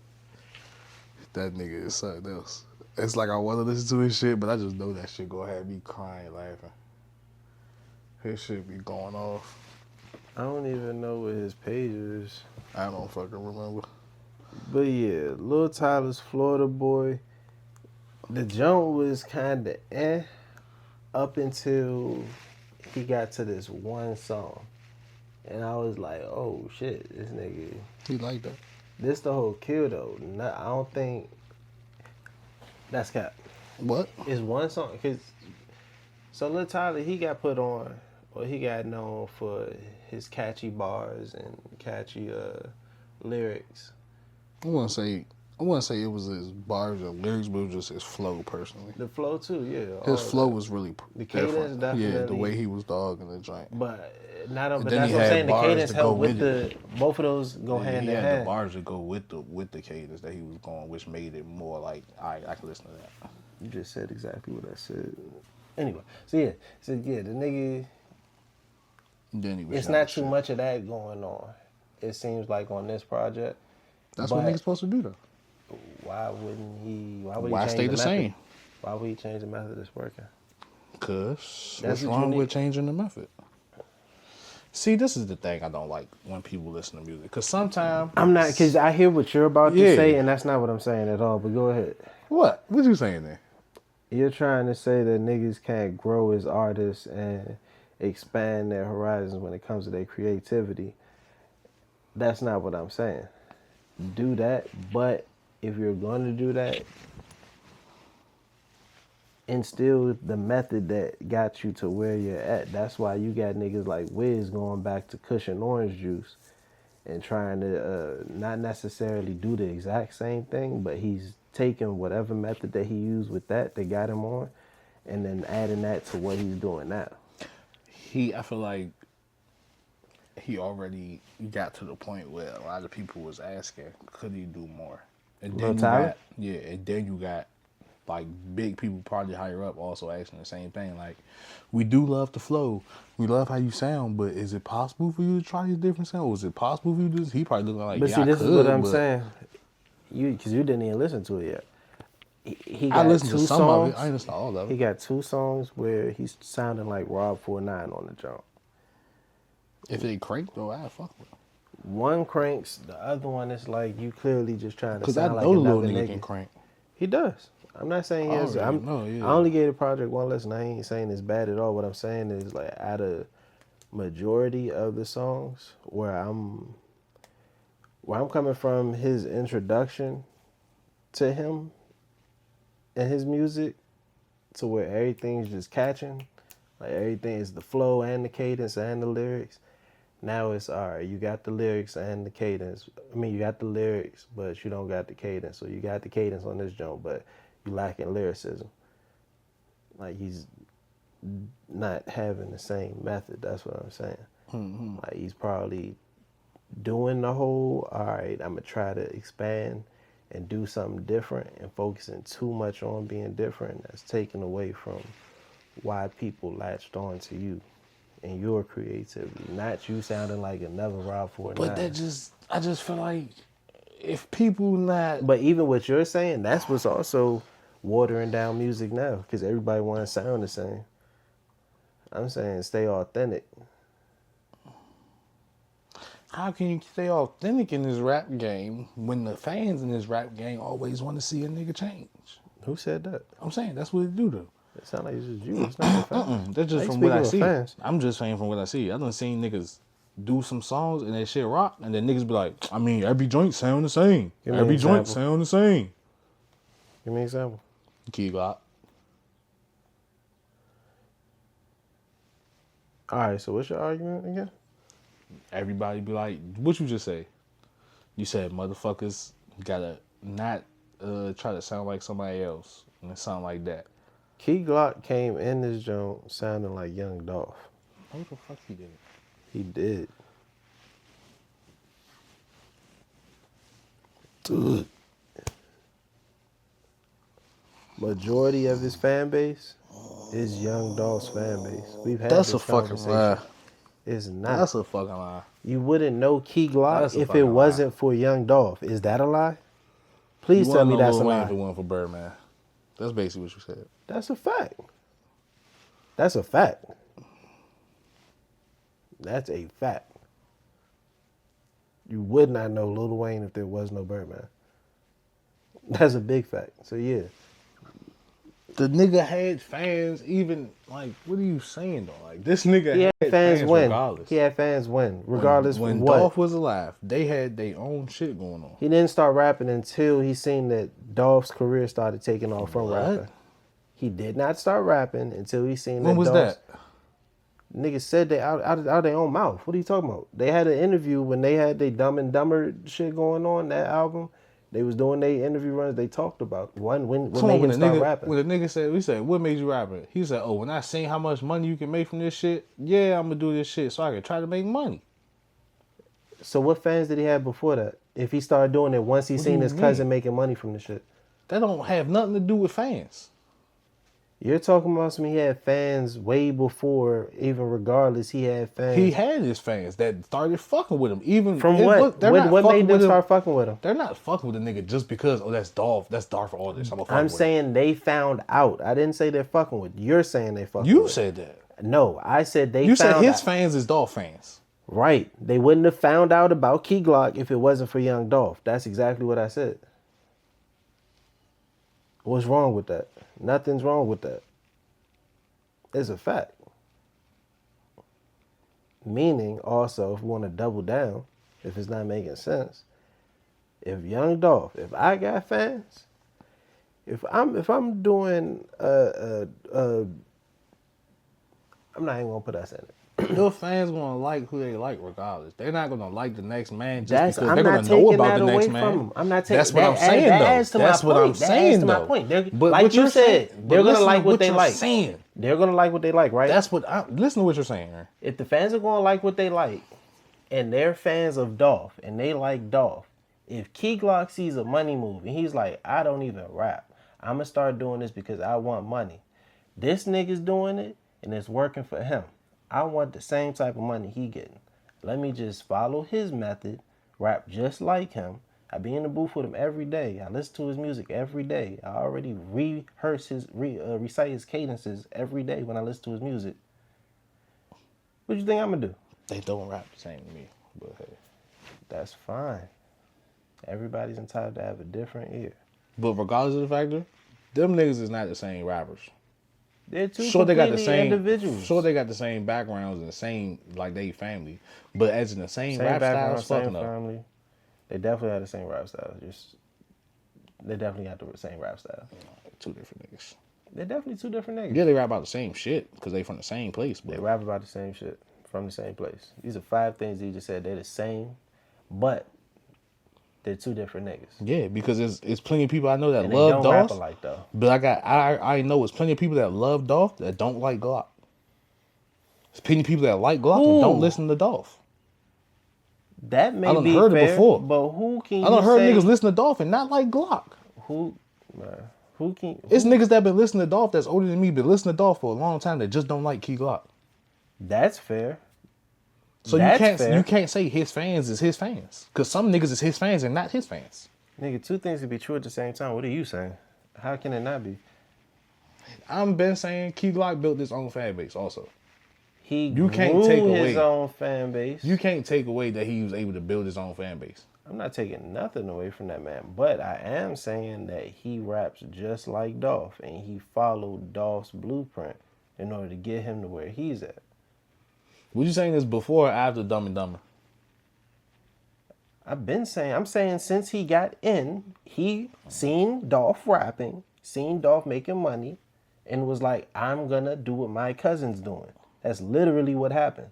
That nigga is something else. It's like I want to listen to his shit, but I just know that shit gonna have me crying, laughing. His shit be going off. I don't even know what his page is. I don't fucking remember. But yeah, Lil Tyler's Florida boy. The joint was kind of up until he got to this one song. And I was like, oh shit, this nigga. He like that. This the whole kill though. I don't think that's cap. What? It's one song. So Lil Tyler, he got put on, or he got known for his catchy bars and catchy lyrics. I wouldn't say it was his bars and lyrics, but it was just his flow personally. The flow too, yeah. His flow was really the cadence different. definitely. Yeah, the way he was dogging the joint. But not on. And But then that's he what I'm had saying. The bars cadence to helped go with with the both of those go hand he in had hand. the bars to go with the cadence that he was going, which made it more like, all right, I can listen to that. You just said exactly what I said. Anyway, the nigga. Then he was It's shouting not too shit. much of that going on. It seems like on this project. That's but what niggas supposed to do though. Why wouldn't he? Why would he Why change stay the method? same? Why would he change the method that's working? Cause That's what's what you wrong need. with changing the method? See, this is the thing I don't like when people listen to music. Cause sometimes I'm not, because I hear what you're about Yeah. to say, and that's not what I'm saying at all. But go ahead. What you saying there? You're trying to say that niggas can't grow as artists and expand their horizons when it comes to their creativity. That's not what I'm saying. Do that, but if you're going to do that, instill the method that got you to where you're at. That's why you got niggas like Wiz going back to cushion orange juice and trying to not necessarily do the exact same thing, but he's taking whatever method that he used with that got him on, and then adding that to what he's doing now. I feel like he already got to the point where a lot of people was asking, could he do more? And Lil then Tyler? and then you got like big people probably higher up also asking the same thing. Like, we do love the flow. We love how you sound, but is it possible for you to try these different sounds? Was it possible for you to do this? He probably looking like, But yeah, see, I this could, is what I'm but saying. Because you didn't even listen to it yet. He got I listened two to some songs. of it. I didn't listen to all of He it. got 2 songs where he's sounding like Rob 49 on the jump. If it cranked though, I fuck with it. One cranks, the other one is like you clearly just trying to Because I sound like know the little another nigga nigga. can crank. He does. I'm not saying he I is. already know, yeah. I only gave the project one listen. I ain't saying it's bad at all. What I'm saying is like out of majority of the songs where I'm coming from, his introduction to him and his music to where everything's just catching, like everything is the flow and the cadence and the lyrics. Now it's all right. You got the lyrics and the cadence. I mean, you got the lyrics, but you don't got the cadence. So you got the cadence on this joint, but you lacking lyricism. Like he's not having the same method. That's what I'm saying. Mm-hmm. Like he's probably doing the whole, all right, I'm going to try to expand and do something different, and focusing too much on being different. That's taken away from why people latched on to you and your creativity, not you sounding like another Rob 49. But I just feel like if people not... But even what you're saying, that's what's also watering down music now, because everybody wants to sound the same. I'm saying stay authentic. How can you stay authentic in this rap game when the fans in this rap game always want to see a nigga change? Who said that? I'm saying that's what it do though. It sounds like it's just you. It's not the fans. That's just They from what I speaking see. with fans. I'm just saying from what I see. I done seen niggas do some songs and that shit rock, and then niggas be like, I mean, every joint sound the same. Give me an Every joint example. sound the same. Give me an example. Key Glock. All right, so what's your argument again? Everybody be like, what you just say? You said motherfuckers gotta not try to sound like somebody else and sound like that. Key Glock came in this joint sounding like Young Dolph. Who the fuck he did? He did. Majority of his fan base is Young Dolph's fan base. We've had That's this a fucking conversation. lie. It's not. That's a fucking lie. You wouldn't know Key Glock That's a if it fucking wasn't for Young Dolph. Is that a lie? Please You tell wouldn't me know that's a Lil Wayne lie. if it wasn't for Birdman. That's basically what you said. That's a fact. That's a fact. That's a fact. You would not know Lil Wayne if there was no Birdman. That's a big fact. So yeah. The nigga had fans even, like, what are you saying though? Like, this nigga He had had fans win. regardless. He had fans win. Regardless when of what. Dolph was alive, they had their own shit going on. He didn't start rapping until he seen that Dolph's career started taking off from What? rapping. He did not start rapping until he seen When that was Dolph's, that? Niggas said they out of their own mouth. What are you talking about? They had an interview when they had their Dumb and Dumber shit going on, that album. They was doing their interview runs. They talked about when Come made on, him start rapping. when the nigga said, we said, what made you rapping? He said, oh, when I seen how much money you can make from this shit, yeah, I'm gonna do this shit so I can try to make money. So what fans did he have before that? If he started doing it once he What do seen you his cousin mean? making money from the shit. That don't have nothing to do with fans. You're talking about some he had fans way before, even regardless, he had fans. He had his fans that started fucking with him. Even From what? What made them start fucking with him? They're not fucking with the nigga just because, oh, that's Dolph. That's Darth Aldrich. I'm saying they found out. I didn't say they're fucking with. You're saying they fucking You with. said that. No, I said they You found said his out. fans is Dolph fans. Right. They wouldn't have found out about Key Glock if it wasn't for Young Dolph. That's exactly what I said. What's wrong with that? Nothing's wrong with that. It's a fact. Meaning, also, if we want to double down, if it's not making sense, if Young Dolph, if I got fans, if I'm doing I'm not even gonna put us in it. Your fans gonna like who they like regardless. They're not gonna like the next man just because I'm they're not gonna know taking about that the away next from man. them. I'm not taking That's what I'm saying that though. adds to That's my what point. I'm That saying adds to my though. point. They're, But like what you you're said, saying, they're gonna listen like to what they you're like. saying. They're gonna like what they like, right? That's what listen to what you're saying, man. If the fans are gonna like what they like, and they're fans of Dolph, and they like Dolph, if Key Glock sees a money move and he's like, I don't even rap, I'm gonna start doing this because I want money. This nigga's doing it and it's working for him. I want the same type of money he getting. Let me just follow his method, rap just like him. I be in the booth with him every day. I listen to his music every day. I already recite his cadences every day when I listen to his music. What you think I'm gonna do? They don't rap the same to me. But hey. That's fine. Everybody's entitled to have a different ear. But regardless of the factor, them niggas is not the same rappers. They're two Sure, they got the completely same individuals. Sure, they got the same backgrounds and the same like they family, but as in the same Same rap background, styles, same fucking up. family. They definitely have the same rap style. They definitely have the same rap style. Two different niggas. They're definitely two different niggas. Yeah, they rap about the same shit because they from the same place. But They rap about the same shit from the same place. These are 5 things he just said. They're the same, but they're two different niggas. yeah, because it's plenty of people I know that And they love don't rap Dolph. alike though. But I know it's plenty of people that love Dolph that don't like Glock. There's plenty of people that like Glock and don't listen to Dolph. That may I done be heard it fair, before. but who can you I done heard say? niggas listen to Dolph and not like Glock. Who can? It's niggas that been listening to Dolph that's older than me, been listening to Dolph for a long time that just don't like Key Glock. That's fair. So That's fair. you can't say his fans is his fans. Cause some niggas is his fans and not his fans. Nigga, two things can be true at the same time. What are you saying? How can it not be? I'm been saying Key Glock built his own fan base also. You can't grew take his away- own fan base. You can't take away that he was able to build his own fan base. I'm not taking nothing away from that man, but I am saying that he raps just like Dolph, and he followed Dolph's blueprint in order to get him to where he's at. What you saying is before or after Dumb and Dumber? I'm saying since he got in, he seen Dolph rapping, seen Dolph making money, and was like, I'm gonna do what my cousin's doing. That's literally what happened.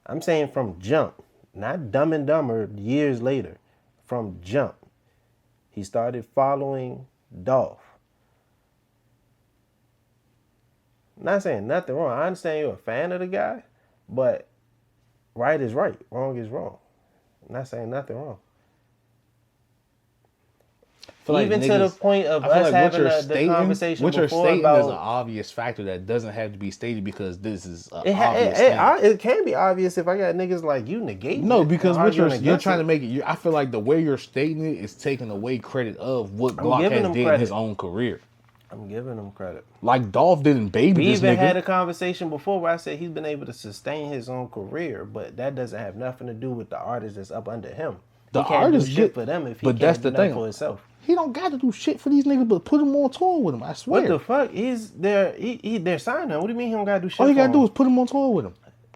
I'm saying from jump, not Dumb and Dumber years later. From jump, he started following Dolph. I'm not saying nothing wrong. I understand you're a fan of the guy, but right is right, wrong is wrong. I'm not saying nothing wrong. Even to the point of us having the conversation what you're before stating about is an obvious factor that doesn't have to be stated because this is an it, obvious thing. it can be obvious if I got niggas like you negating. No, it because and what you're arguing against trying to it. make it. I feel like the way you're stating it is taking away credit of what Glock giving has him did in credit. his own career. I'm giving him credit. Like Dolph didn't baby We this even nigga. had a conversation before where I said he's been able to sustain his own career, but that doesn't have nothing to do with the artist that's up under him. The he can't artist do shit get- for them if he but can't that's do the nothing thing. for himself. He don't got to do shit for these niggas, but put him on tour with him. I swear. What the fuck? He's there. They're signing him. What do you mean he don't gotta do shit? All you for gotta do him? is put him on tour with him.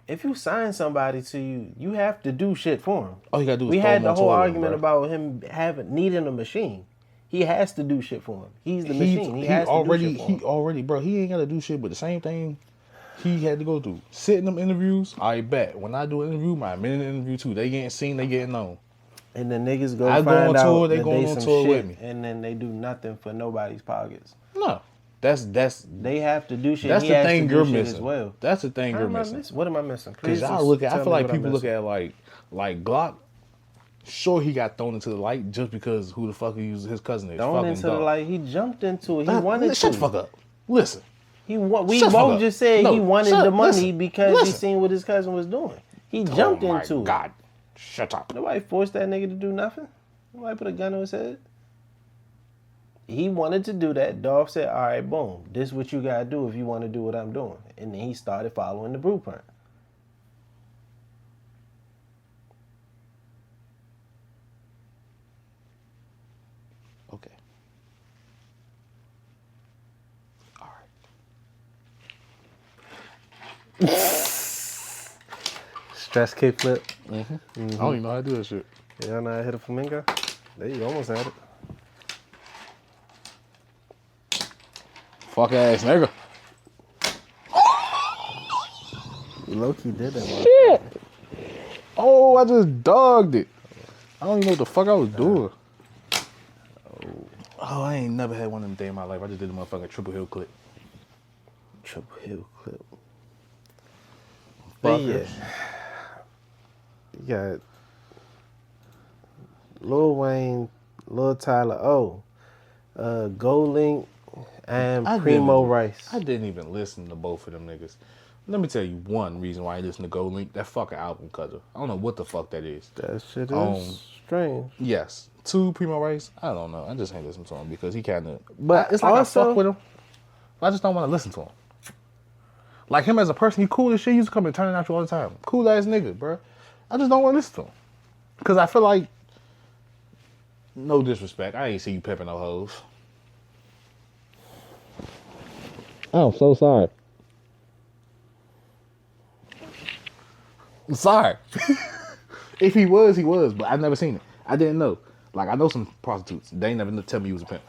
If you sign somebody to you, you have to do shit for him. All you gotta do is We throw had him the on whole tour with him, argument bro. about him needing a machine. He has to do shit for him. He's the He machine. He has to do shit for him. bro. He ain't gotta do shit, but the same thing he had to go through. Sit in them interviews. I bet when I do an interview, my minute interview too. They getting seen. They getting known. And the niggas go I go find on out tour, they that going they on some tour with shit, me. and then they do nothing for nobody's pockets. No, that's They have to do shit. that's He the has thing to do you're shit missing. as well. That's the thing How you're am I missing. missing? What am I missing? Because Please I just look at, I tell feel me like what I'm people look missing. at like Glock. Sure, he got thrown into the light just because who the fuck his cousin is. Thrown Fucking into the dog. light. He jumped into it. He Nah, wanted to. shut the fuck up. Listen. We Shut the fuck both up. just said No, he wanted shut- the money listen, because he listen. seen what his cousin was doing. He jumped Oh my into God. it. Shut up. Nobody forced that nigga to do nothing. Nobody put a gun to his head. He wanted to do that. Dolph said, all right, boom. This is what you got to do if you want to do what I'm doing. And then he started following the blueprint. Okay. All right. Stress kickflip. I don't even know how to do that shit. You don't know how to hit a flamingo? There you almost had it. Fuck ass nigga. You low-key did that, man. Shit. Oh, I just dogged it. I don't even know what the fuck I was doing. Oh, I ain't never had one of them day in my life. I just did the motherfucking triple heel clip. Triple heel clip. But yeah. You got Lil Wayne, Lil Tyler, Gold Link, and Primo Rice. I didn't even listen to both of them niggas. Let me tell you one reason why I listen to Gold Link. That fucking album cover. I don't know what the fuck that is. That shit is strange. Yes. 2, Primo Rice. I don't know. I just ain't listen to him because he kind of. But it's like also, I fuck with him. But I just don't want to listen to him. Like him as a person, he cool as shit. He used to come and turn out you all the time. Cool ass nigga, bro. I just don't want to listen to him. Because I feel like, no disrespect, I ain't see you pepping no hoes. I'm so sorry. I'm sorry. If he was, he was, but I never seen it. I didn't know. Like, I know some prostitutes. They ain't never tell me he was a pimp.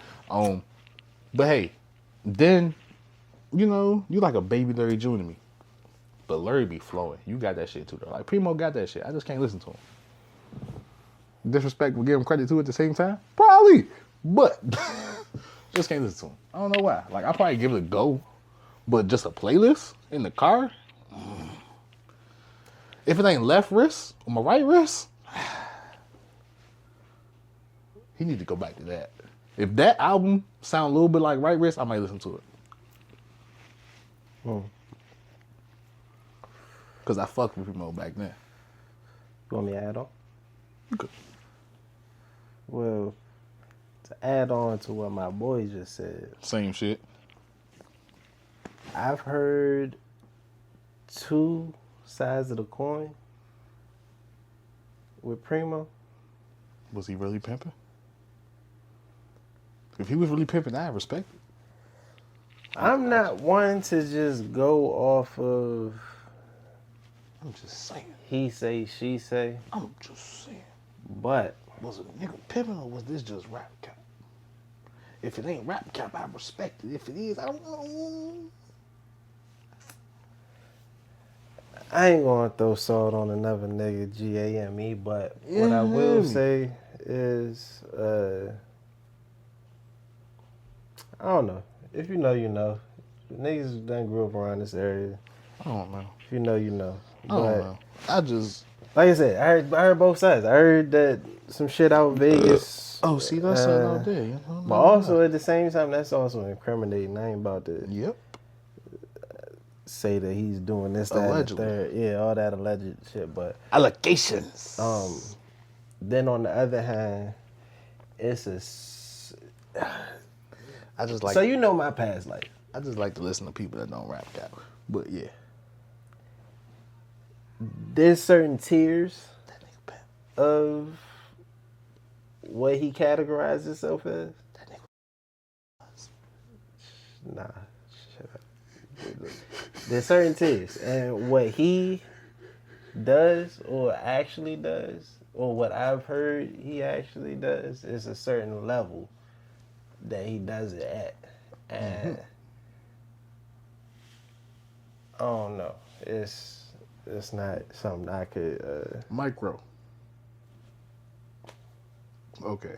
But hey, then, you know, you like a baby Larry June to me. But Larry be flowing. You got that shit too, though. Like, Primo got that shit. I just can't listen to him. Disrespect will give him credit too at the same time? Probably. But, just can't listen to him. I don't know why. Like, I'll probably give it a go. But just a playlist in the car? If it ain't left wrist or my right wrist, he need to go back to that. If that album sound a little bit like right wrist, I might listen to it. Because I fucked with Primo back then. You want me to add on? Okay. Well, to add on to what my boy just said. Same shit. I've heard 2 sides of the coin with Primo. Was he really pimping? If he was really pimping, I respect it. I'm not one to just go off of I'm just saying. he say, she say, I'm just saying. but Was it a nigga pimping or was this just rap cap? If it ain't rap cap, I respect it. If it is, I don't know. I ain't gonna throw salt on another nigga GAME, but what I will say is, I don't know. If you know, you know. Niggas done grew up around this area. I don't know. If you know, you know. I don't know. I just... Like I said, I heard both sides. I heard that some shit out in Vegas. Oh, see, that's something out there. You know? But also at the same time, that's also incriminating. I ain't about to Yep. say that he's doing this, that, and the Allegedly. third. Yeah, all that alleged shit. But Allegations. then on the other hand, it's I just like... so you know my past life. I just like to listen to people that don't rap cap. But yeah. There's certain tiers That nigga pimp. of what he categorized himself as. That nigga... Nah, shut up. There's certain tiers, and what he does or actually does, or what I've heard he actually does, is a certain level that he does it at, and I don't know. It's not something I could. Micro. Okay.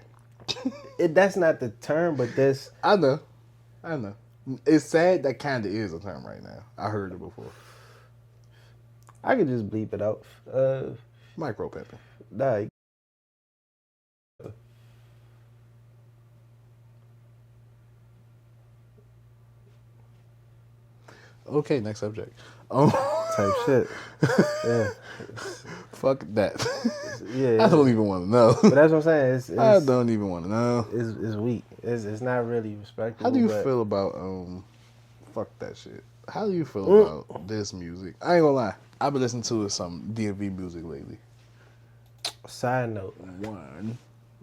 That's not the term, but this. I know. It's sad that kind of is a term right now. I heard it before. I could just bleep it out. Micro pimping. Nah. Okay, next subject. Type shit. Yeah. Fuck that. Yeah. I don't even want to know. But that's what I'm saying. I don't even want to know. It's weak. It's not really respectable. How do you but feel about fuck that shit? How do you feel about this music? I ain't gonna lie. I've been listening to some DMV music lately. Side note. One,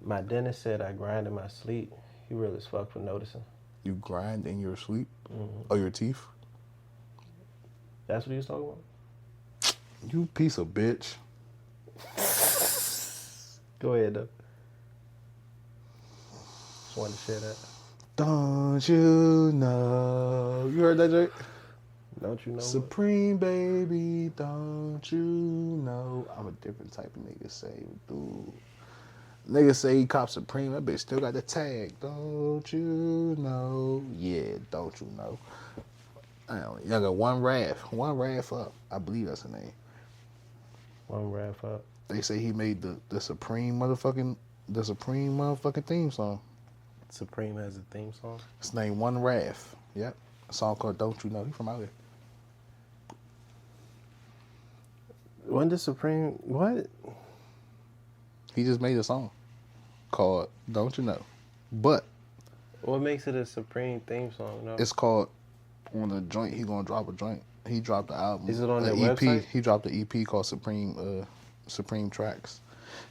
My dentist said I grind in my sleep. He really as fuck for noticing. you grind in your sleep? Or your teeth? That's what he was talking about? You piece of bitch. Go ahead, though. Just wanted to share that. Don't you know? You heard that, Jake? Don't you know? Supreme baby, don't you know? I'm a different type of nigga, say, dude. Nigga say he cop Supreme, that bitch still got the tag. Don't you know? Yeah, don't you know? I don't. Y'all got one Raph up. I believe that's the name. One wrap up. They say he made the Supreme motherfucking theme song. Supreme has a theme song. It's named One Raph. Yep. A song called Don't You Know. He from out here. When did Supreme what? He just made a song called Don't You Know. But What makes it a Supreme theme song? No. it's called on the joint. He gonna drop a joint. He dropped the album. Is it on the their EP? website? He dropped the EP called Supreme Tracks.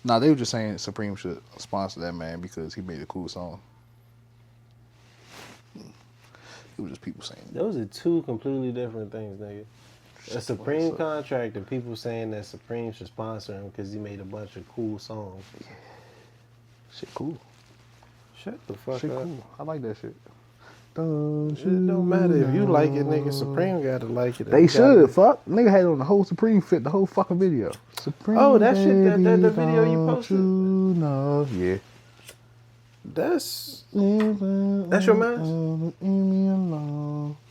Nah, they were just saying Supreme should sponsor that man because he made a cool song. It was just people saying. Those are two completely different things, nigga. A Supreme contract and people saying that Supreme should sponsor him because he made a bunch of cool songs. Shit cool. Shut the fuck Shit up. cool. I like that shit. Don't It don't matter if you like it, nigga. Supreme gotta like it. They should. Fuck. Nigga had on the whole Supreme fit, the whole fucking video. Supreme. Oh, that shit, baby, the video you don't posted? You know. Yeah. That's your man?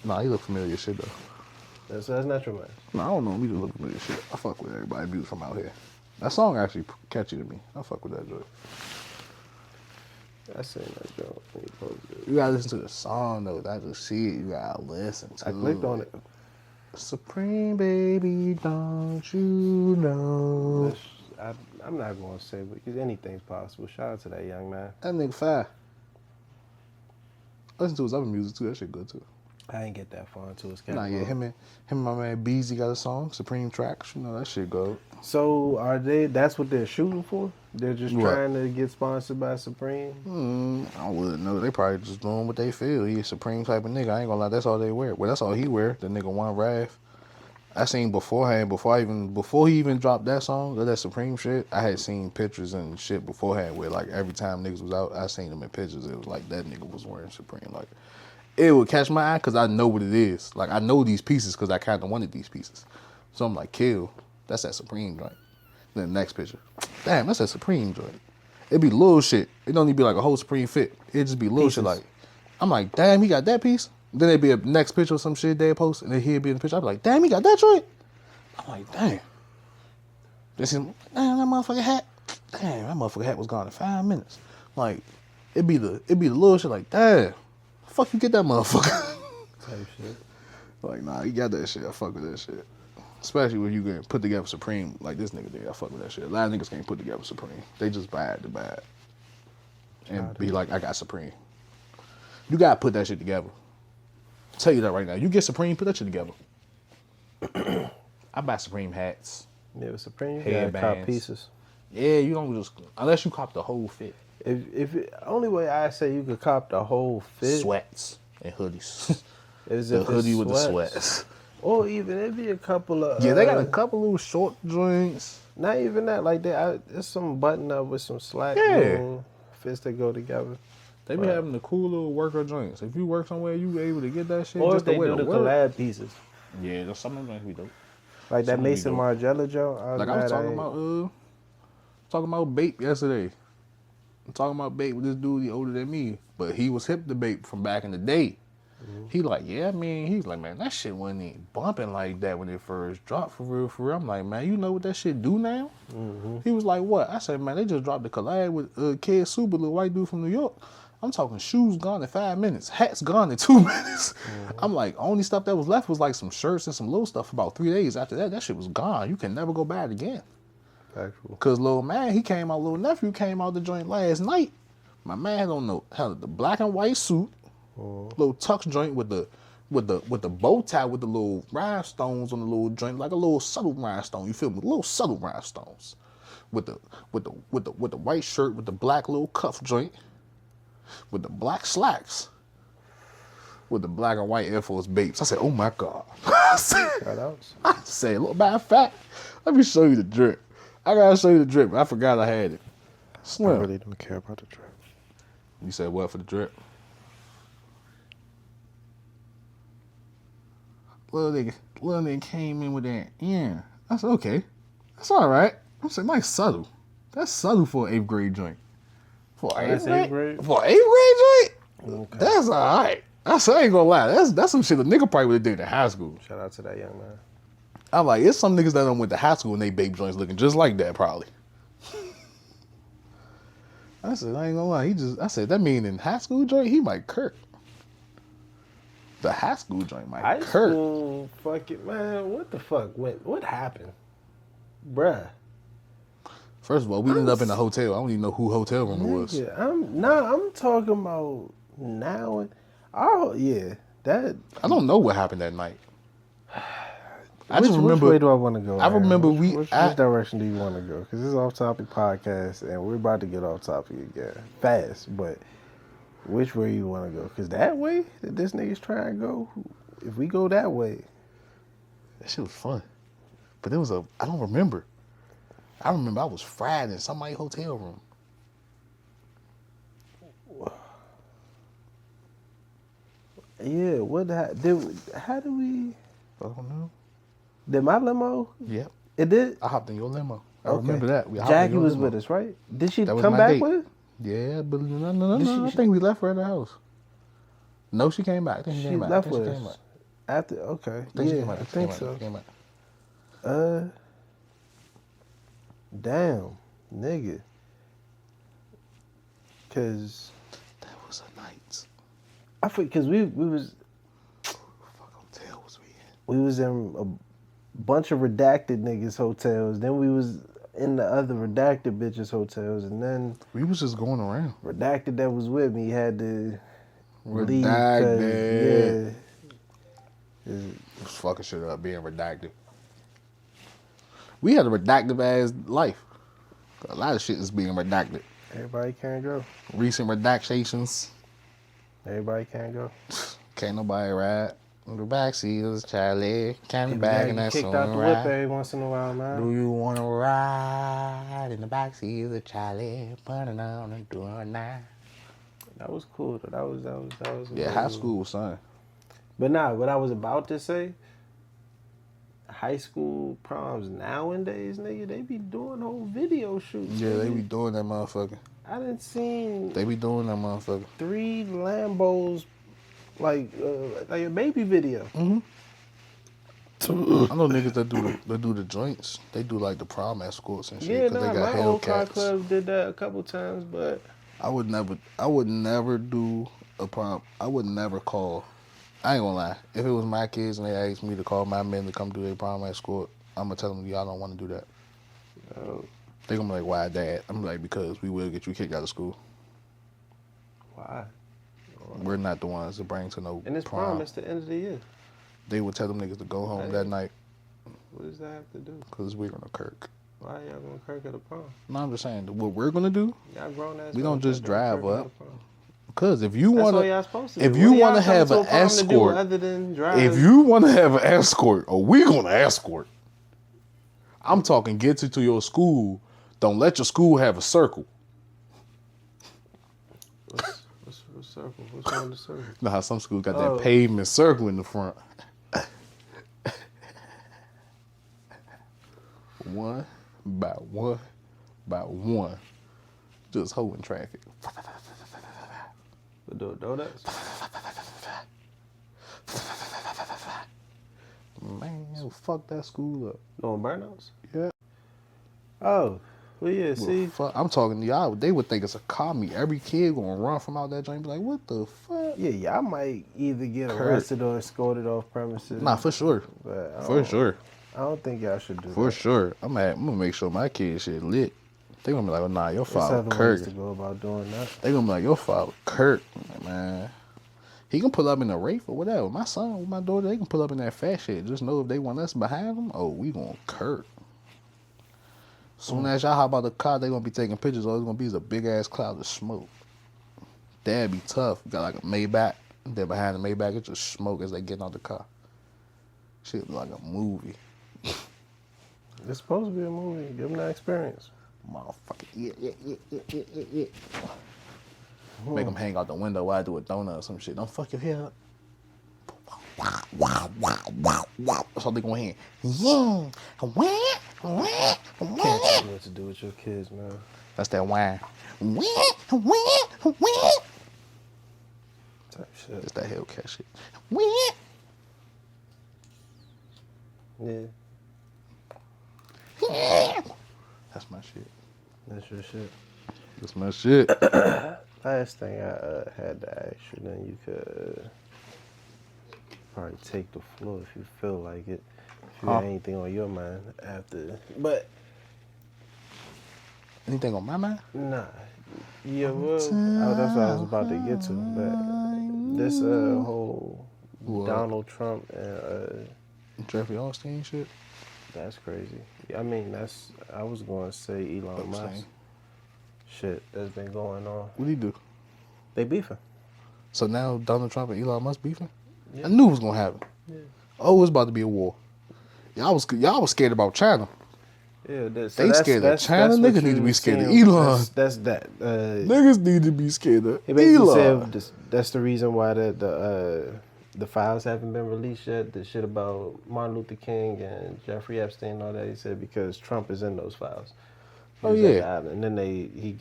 Nah, he look familiar as shit though. That's not your man. No, I don't know. We just look familiar as shit. I fuck with everybody music from out here. That song actually catchy to me. I fuck with that joint. I seen that joke when you posted it. You gotta listen to the song though. Not just see it. You gotta listen to it. I clicked on it. Supreme baby, don't you know? I'm not going to say, because anything's possible. Shout out to that young man. That nigga fire. Listen to his other music too. That shit good too. I ain't get that far into his Nah, catalog. yeah, him and my man Beezy got a song, Supreme Tracks. You know that shit go. So that's what they're shooting for? They're just What? trying to get sponsored by Supreme? I wouldn't know. They probably just doing what they feel. He a Supreme type of nigga. I ain't gonna lie. That's all they wear. Well, that's all he wear. The nigga One Raph. I seen beforehand, before he even dropped that song or that Supreme shit, I had seen pictures and shit beforehand where like every time niggas was out, I seen them in pictures. It was like that nigga was wearing Supreme. Like it would catch my eye because I know what it is. Like I know these pieces because I kind of wanted these pieces. So I'm like, kill. That's that Supreme joint. Then the next picture, damn, that's that Supreme joint. It'd be little shit. It don't even be like a whole Supreme fit. It'd just be little shit like, I'm like, damn, he got that piece. Then it'd be a next picture or some shit they post, and then he'd be in the picture. I'd be like, damn, he got that joint. I'm like, damn. This is, damn, that motherfucking hat. Damn, that motherfucking hat was gone in 5 minutes. Like, it'd be the little shit like, damn, fuck you get that motherfucker. Type shit. Like, nah, you got that shit. I fuck with that shit. Especially when you can put together Supreme like this nigga did. I fuck with that shit. A lot of niggas can't put together Supreme. They just buy it to buy it. And be like, I got Supreme. You gotta put that shit together. I'll tell you that right now. You get Supreme, put that shit together. I buy Supreme hats. Yeah, with Supreme, you gotta cop Headbands. pieces. Yeah, you don't just, unless you cop the whole fit. Only way I say you could cop the whole fit Sweats and hoodies. is The if hoodie it's with the sweats. Or even it'd be a couple of Yeah, they got a couple little short joints. not even that like that. There's some button up with some slack Yeah. little fits that go together. They be having the cool little worker joints. If you work somewhere, you able to get that shit Or just if they the way do to the work. collab pieces, Yeah, there's some of them joints be dope. like that Some of them Mason be Margiela joint. Like I was talking about Bape yesterday. I'm talking about Bape with this dude, he older than me, but he was hip to Bape from back in the day. He like, yeah, I mean, he's like, man, that shit wasn't even bumping like that when it first dropped for real, for real. I'm like, man, you know what that shit do now? He was like, what? I said, man, they just dropped the collab with Kid Super, the white dude from New York. I'm talking shoes gone in 5 minutes, hats gone in 2 minutes. I'm like, only stuff that was left was like some shirts and some little stuff for about 3 days. After that shit was gone. You can never go buy it again. Factual. Cause little nephew came out the joint last night. My man had the black and white suit, little tux joint with the bow tie with the little rhinestones on the little joint, like a little subtle rhinestone. You feel me? Little subtle rhinestones. With the white shirt with the black little cuff joint, with the black slacks, with the black and white Air Force babes. I said, oh my God. I said, look, matter of fact, let me show you the drip. I gotta show you the drip. I forgot I had it. Slim. I really don't care about the drip. You said what for the drip? Little nigga came in with that. Yeah. I said, okay. That's all right. I said, nice subtle. That's subtle for an 8th grade joint. For That's 8th eighth grade? For 8th grade joint? Okay. That's all right. I ain't gonna lie. That's some shit a nigga probably would have did in high school. Shout out to that young man. I'm like, it's some niggas that done went to high school and they baby joints looking just like that probably. I said, I ain't gonna lie. I said, that mean in high school joint, he might Kirk. The high school joint might High Kirk. school, fuck it, man. What the fuck? What happened? Bruh. First of all, we ended up in a hotel. I don't even know who hotel room it was. Yeah, I'm talking about now. That. I don't know what happened that night. Which way do I want to go? I remember which direction do you want to go? Because this is Off Topic podcast, and we're about to get off topic again fast. But which way you want to go? Because that way that this nigga's trying to go, if we go that way, that shit was fun. But I don't remember. I remember I was fried in somebody's hotel room. Yeah, how did we? I don't know. Did my limo? Yep. It did? I hopped in your limo. I remember that. Jackie was with us, right? Did she come back with us? Yeah, but no. I think we left her at the house. No, she came back. I think she came back. Left with us. After, okay. I think so. Damn, nigga. Cause that was a night. I forget, cause we was. What hotel was we in? We was in a bunch of redacted niggas hotels. Then we was in the other redacted bitches hotels, and then we was just going around. Redacted that was with me had to leave. Redacted. Yeah. Was fucking shit up being redacted. We had a redacted ass life. A lot of shit is being redacted. Everybody can't go. Recent redactations. Everybody can't go. Can't nobody ride. In the backseat is Charlie. Can't bag in that kicked song. out the whip every once in a while, man. Do you want to ride in the backseat of Charlie? Putting on and doing it now. That was cool. That was. Yeah, high school was fun. But nah, what I was about to say. High school proms nowadays, nigga, they be doing whole video shoots. Yeah, nigga. they be doing that motherfucker. I done seen. They be doing that motherfucker. 3 Lambos, like a baby video. Mm-hmm. I know niggas that do the joints. They do like the prom escorts and shit. Yeah, they got my old car Hellcats. club did that a couple times, but I would never do a prom. I would never call. I ain't gonna lie. If it was my kids and they asked me to call my men to come do their prom escort, I'm gonna tell them y'all don't want to do that. No. They gonna be like, why, Dad? I'm like, because we will get you kicked out of school. Why? We're not the ones to bring to no And it's prom. It's the end of the year. They would tell them niggas to go home that night. What does that have to do? Because we're gonna Kirk. Why y'all gonna Kirk at a prom? No, I'm just saying, what we're gonna do, Y'all grown ass. we don't just drive Kirk at up. a prom. Because if you That's want what y'all supposed to do. if you What want to y'all have come an to a prom to do escort, other than drive? if you want to have an escort, or we gonna escort. I'm talking get you to your school. Don't let your school have a circle. What's circle? What's on the circle? You know how some schools got that pavement circle in the front. One by one. Just holding traffic. The donuts? Man, fuck that school up. No burnouts? Yeah. Oh, Well, yeah, Well, see, fuck, I'm talking to y'all. They would think it's a car meet. Every kid gonna run from out that joint. Be like, what the fuck? yeah, y'all might either get Kurt. arrested or escorted off premises. Nah, for sure. But For sure. I don't think y'all should do For that. sure. I'm gonna make sure my kid shit lit. They gonna be like, oh, nah, your There's father other Kirk. ways to go about doing that. They gonna be like, your father Kirk. Like, man. He can pull up in a Wraith or whatever. My son with my daughter, they can pull up in that fat shit. Just know if they want us behind them, oh, we gonna Kirk. Soon as y'all hop out the car, they gonna be taking pictures. All it's gonna be is a big ass cloud of smoke. That'd be tough. Got like a Maybach. Then behind the Maybach, it's just smoke as they get out the car. Shit look like a movie. It's supposed to be a movie. Give them that experience. Motherfucker. Yeah. Make them hang out the window while I do a donut or some shit. Don't fuck your hair up. Wow. That's all they gonna hear. Yeah. Can't tell me what to do with your kids, man. That's that wine. Type shit. That's that Hellcat shit. Yeah, That's my shit. that's your shit. That's my shit. Last thing I had to ask you, then you could probably take the floor if you feel like it. If you got anything on your mind after. But, Anything on my mind? nah. Yeah, well, that's what I was about to get to. But this whole What? Donald Trump and Jeffrey Epstein shit? that's crazy. I mean, I was going to say Elon Musk. Epstein. Shit that's been going on. What'd he do? They beefing. So now Donald Trump and Elon Musk beefing? Yeah. I knew it was gonna happen. Yeah. Oh, it was about to be a war. Y'all was scared about China. Yeah, They scared of China. what Niggas need to you be scared of seeing. Elon. That's that. Niggas need to be scared of He basically Elon. said that's the reason why the files haven't been released yet. The shit about Martin Luther King and Jeffrey Epstein and all that. He said because Trump is in those files. He Oh, was at yeah. the island. And then he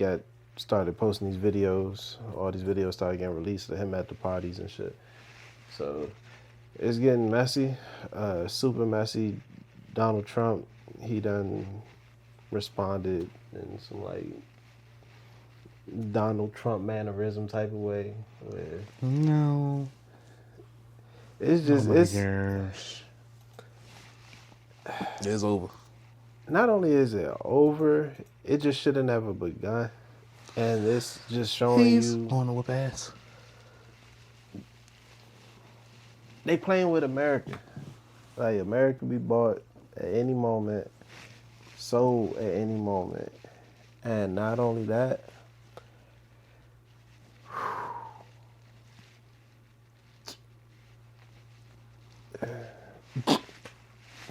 started posting these videos. All these videos started getting released of him at the parties and shit. So it's getting messy, super messy. Donald Trump, he done responded in some like Donald Trump mannerism type of way where No. it's just It's over. not only is it over, it just should have never begun. And it's just showing He's you on to whip ass. they playing with America. Like America be bought at any moment, sold at any moment. And not only that,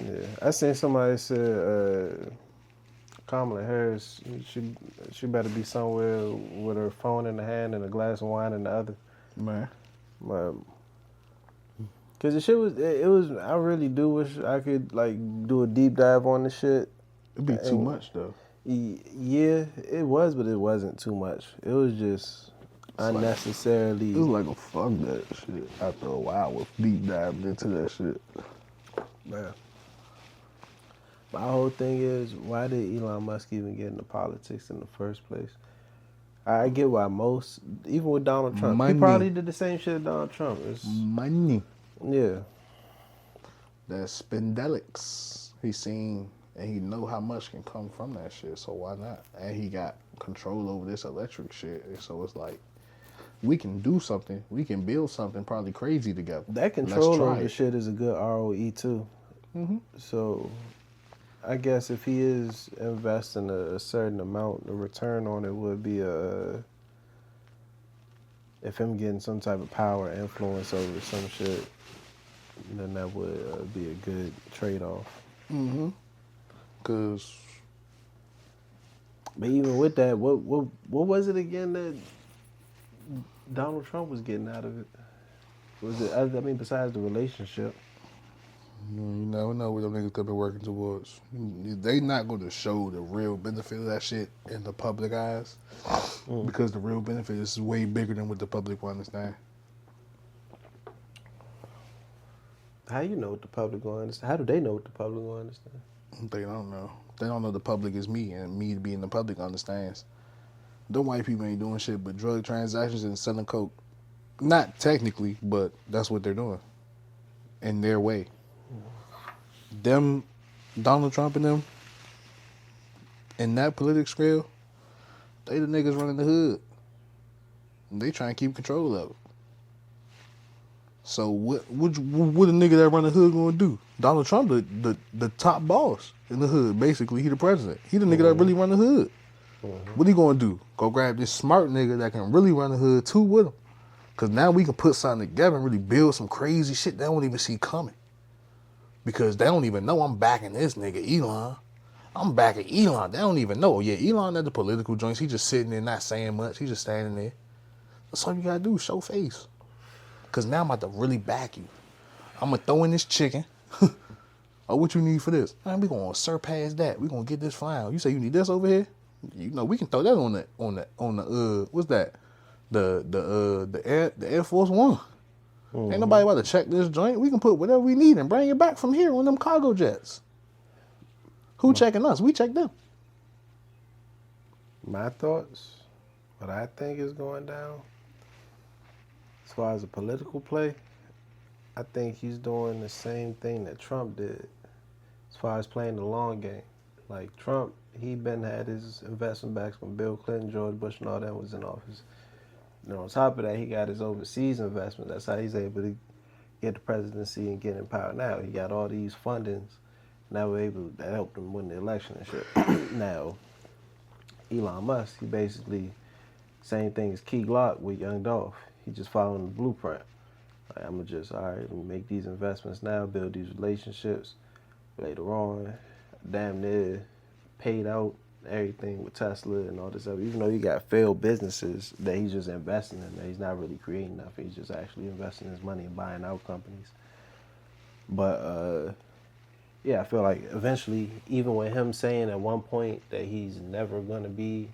yeah, I seen somebody said Kamala Harris, she better be somewhere with her phone in the hand and a glass of wine in the other. Man. Cause the shit was I really do wish I could like do a deep dive on the shit. It'd be too much though. Yeah, it was, but it wasn't too much. It was just unnecessarily. It was like a fuck that shit. After a while, with deep diving into that shit. Man. My whole thing is, why did Elon Musk even get into politics in the first place? I get why most, even with Donald Trump, Money. he probably did the same shit as Donald Trump. Money. Yeah. That's spendelics. He seen and he know how much can come from that shit, so why not? And he got control over this electric shit, and so it's like we can do something, we can build something probably crazy together. That control Let's try over it. shit is a good ROE too. Mm-hmm. So I guess if he is investing a certain amount, the return on it would be if him getting some type of power influence over some shit, then that would be a good trade-off. Mm-hmm. Cause But even with that, what was it again that Donald Trump was getting out of it? Was it? I mean, besides the relationship. you never know what them niggas could be working towards. They not going to show the real benefit of that shit in the public eyes, because the real benefit is way bigger than what the public will understand. How you know what the public will understand? How do they know what the public will understand? They don't know. They don't know the public is me, and me being the public understands. The white people ain't doing shit but drug transactions and selling coke. Not technically, but that's what they're doing. In their way. Them, Donald Trump and them, in that political scale, they the niggas running the hood. And they trying to keep control of it. So what a nigga that run the hood gonna do? Donald Trump, the top boss in the hood, basically. He the president. He the nigga that really run the hood. What he gonna do? Go grab this smart nigga that can really run the hood too with him. Cause now we can put something together and really build some crazy shit they don't even see coming. Because they don't even know I'm backing this nigga, Elon. I'm backing Elon. They don't even know. Yeah, Elon at the political joints, he just sitting there not saying much. He just standing there. That's all you gotta do, show face. Cause now I'm about to really back you. I'm gonna throw in this chicken. Oh, what you need for this? Man, we gonna surpass that. We gonna get this flying. You say you need this over here? You know, we can throw that on the what's that? The Air Force One. Ain't nobody about to check this joint. We can put whatever we need and bring it back from here on them cargo jets. Who checking us? We check them. My thoughts, what I think is going down, as far as a political play, I think he's doing the same thing that Trump did, as far as playing the long game. Like Trump, he had his investment backs when Bill Clinton, George Bush, and all that was in office. And on top of that, he got his overseas investment. That's how he's able to get the presidency and get in power now. He got all these fundings. Now that helped him win the election and shit. Now, Elon Musk, he basically, same thing as Key Glock with Young Dolph. He just following the blueprint. Like, I'm gonna just, all right, let me make these investments now, build these relationships. Later on, damn near paid out everything with Tesla and all this stuff. Even though he got failed businesses that he's just investing in, that he's not really creating nothing. He's just actually investing his money and buying out companies. But yeah, I feel like eventually, even with him saying at one point that he's never gonna be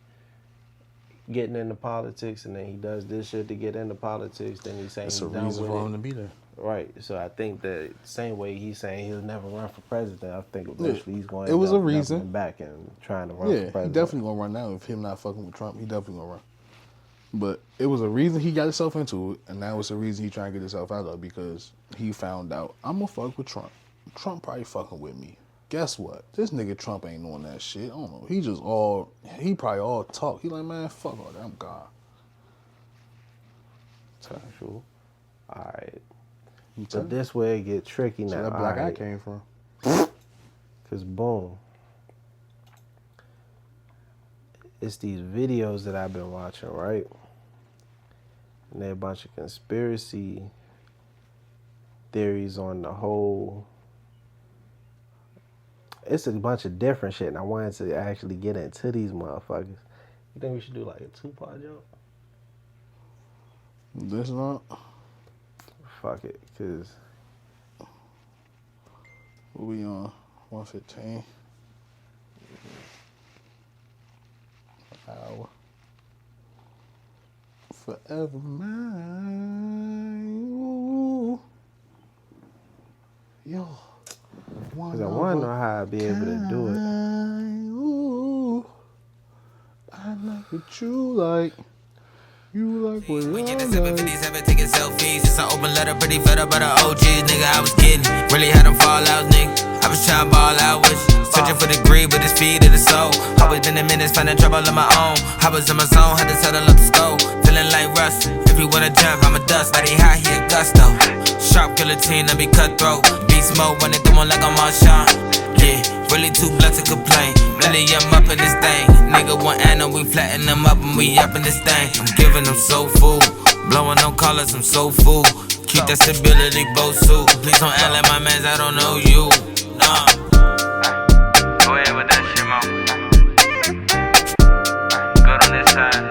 getting into politics, and then he does this shit to get into politics, then he's saying it's he's a done reason with for it. him to be there. Right. So I think that same way he's saying he'll never run for president, I think eventually he's going to It was a end up reason. doubling back and trying to run for Yeah, president. he definitely gonna run now. If him not fucking with Trump, he definitely gonna run. But it was a reason he got himself into it, and that was the reason he trying to get himself out of it, because he found out, I'm gonna fuck with Trump. Trump probably fucking with me. Guess what? This nigga Trump ain't doing that shit. I don't know. He probably all talk. He like, man, fuck all that. I'm gone. True. All right. You But this way it get tricky so now. that black all eye right. came from. Cause boom, it's these videos that I've been watching, right? And they're a bunch of conspiracy theories on the whole. It's a bunch of different shit, and I wanted to actually get into these motherfuckers. You think we should do like a two-part jump? This not. Fuck it, cause What we on? 115. Hour. Forever mine. Ooh. Yo. cause I want to know how I'd be able to do it. Ooh. I like what you like. You like what When I you're the like. 757, taking selfies. It's an open letter, pretty fed up by the OGs. Nigga, I was kidding. Really had them fall out, nigga. I was trying to ball out with you. Searching for the greed with the speed of the soul. Always been in minutes, finding trouble on my own. I was in my zone, had to settle up the scope. Feeling like Russ. If you wanna jump, I'm a dust. Body high, he a gusto. Sharp guillotine, I be cutthroat. Beast mode, when it come on like I'm on Sean. Yeah, really too blunt to complain. Really, I'm up in this thing. Nigga want Anna, we flatten them up and we up in this thing. I'm giving them soul food. Blowing on colors, I'm so full. Keep that stability, both suit. Please don't act like my mans, I don't know you. Nah. Go ahead with that shit, mom. Good on this side.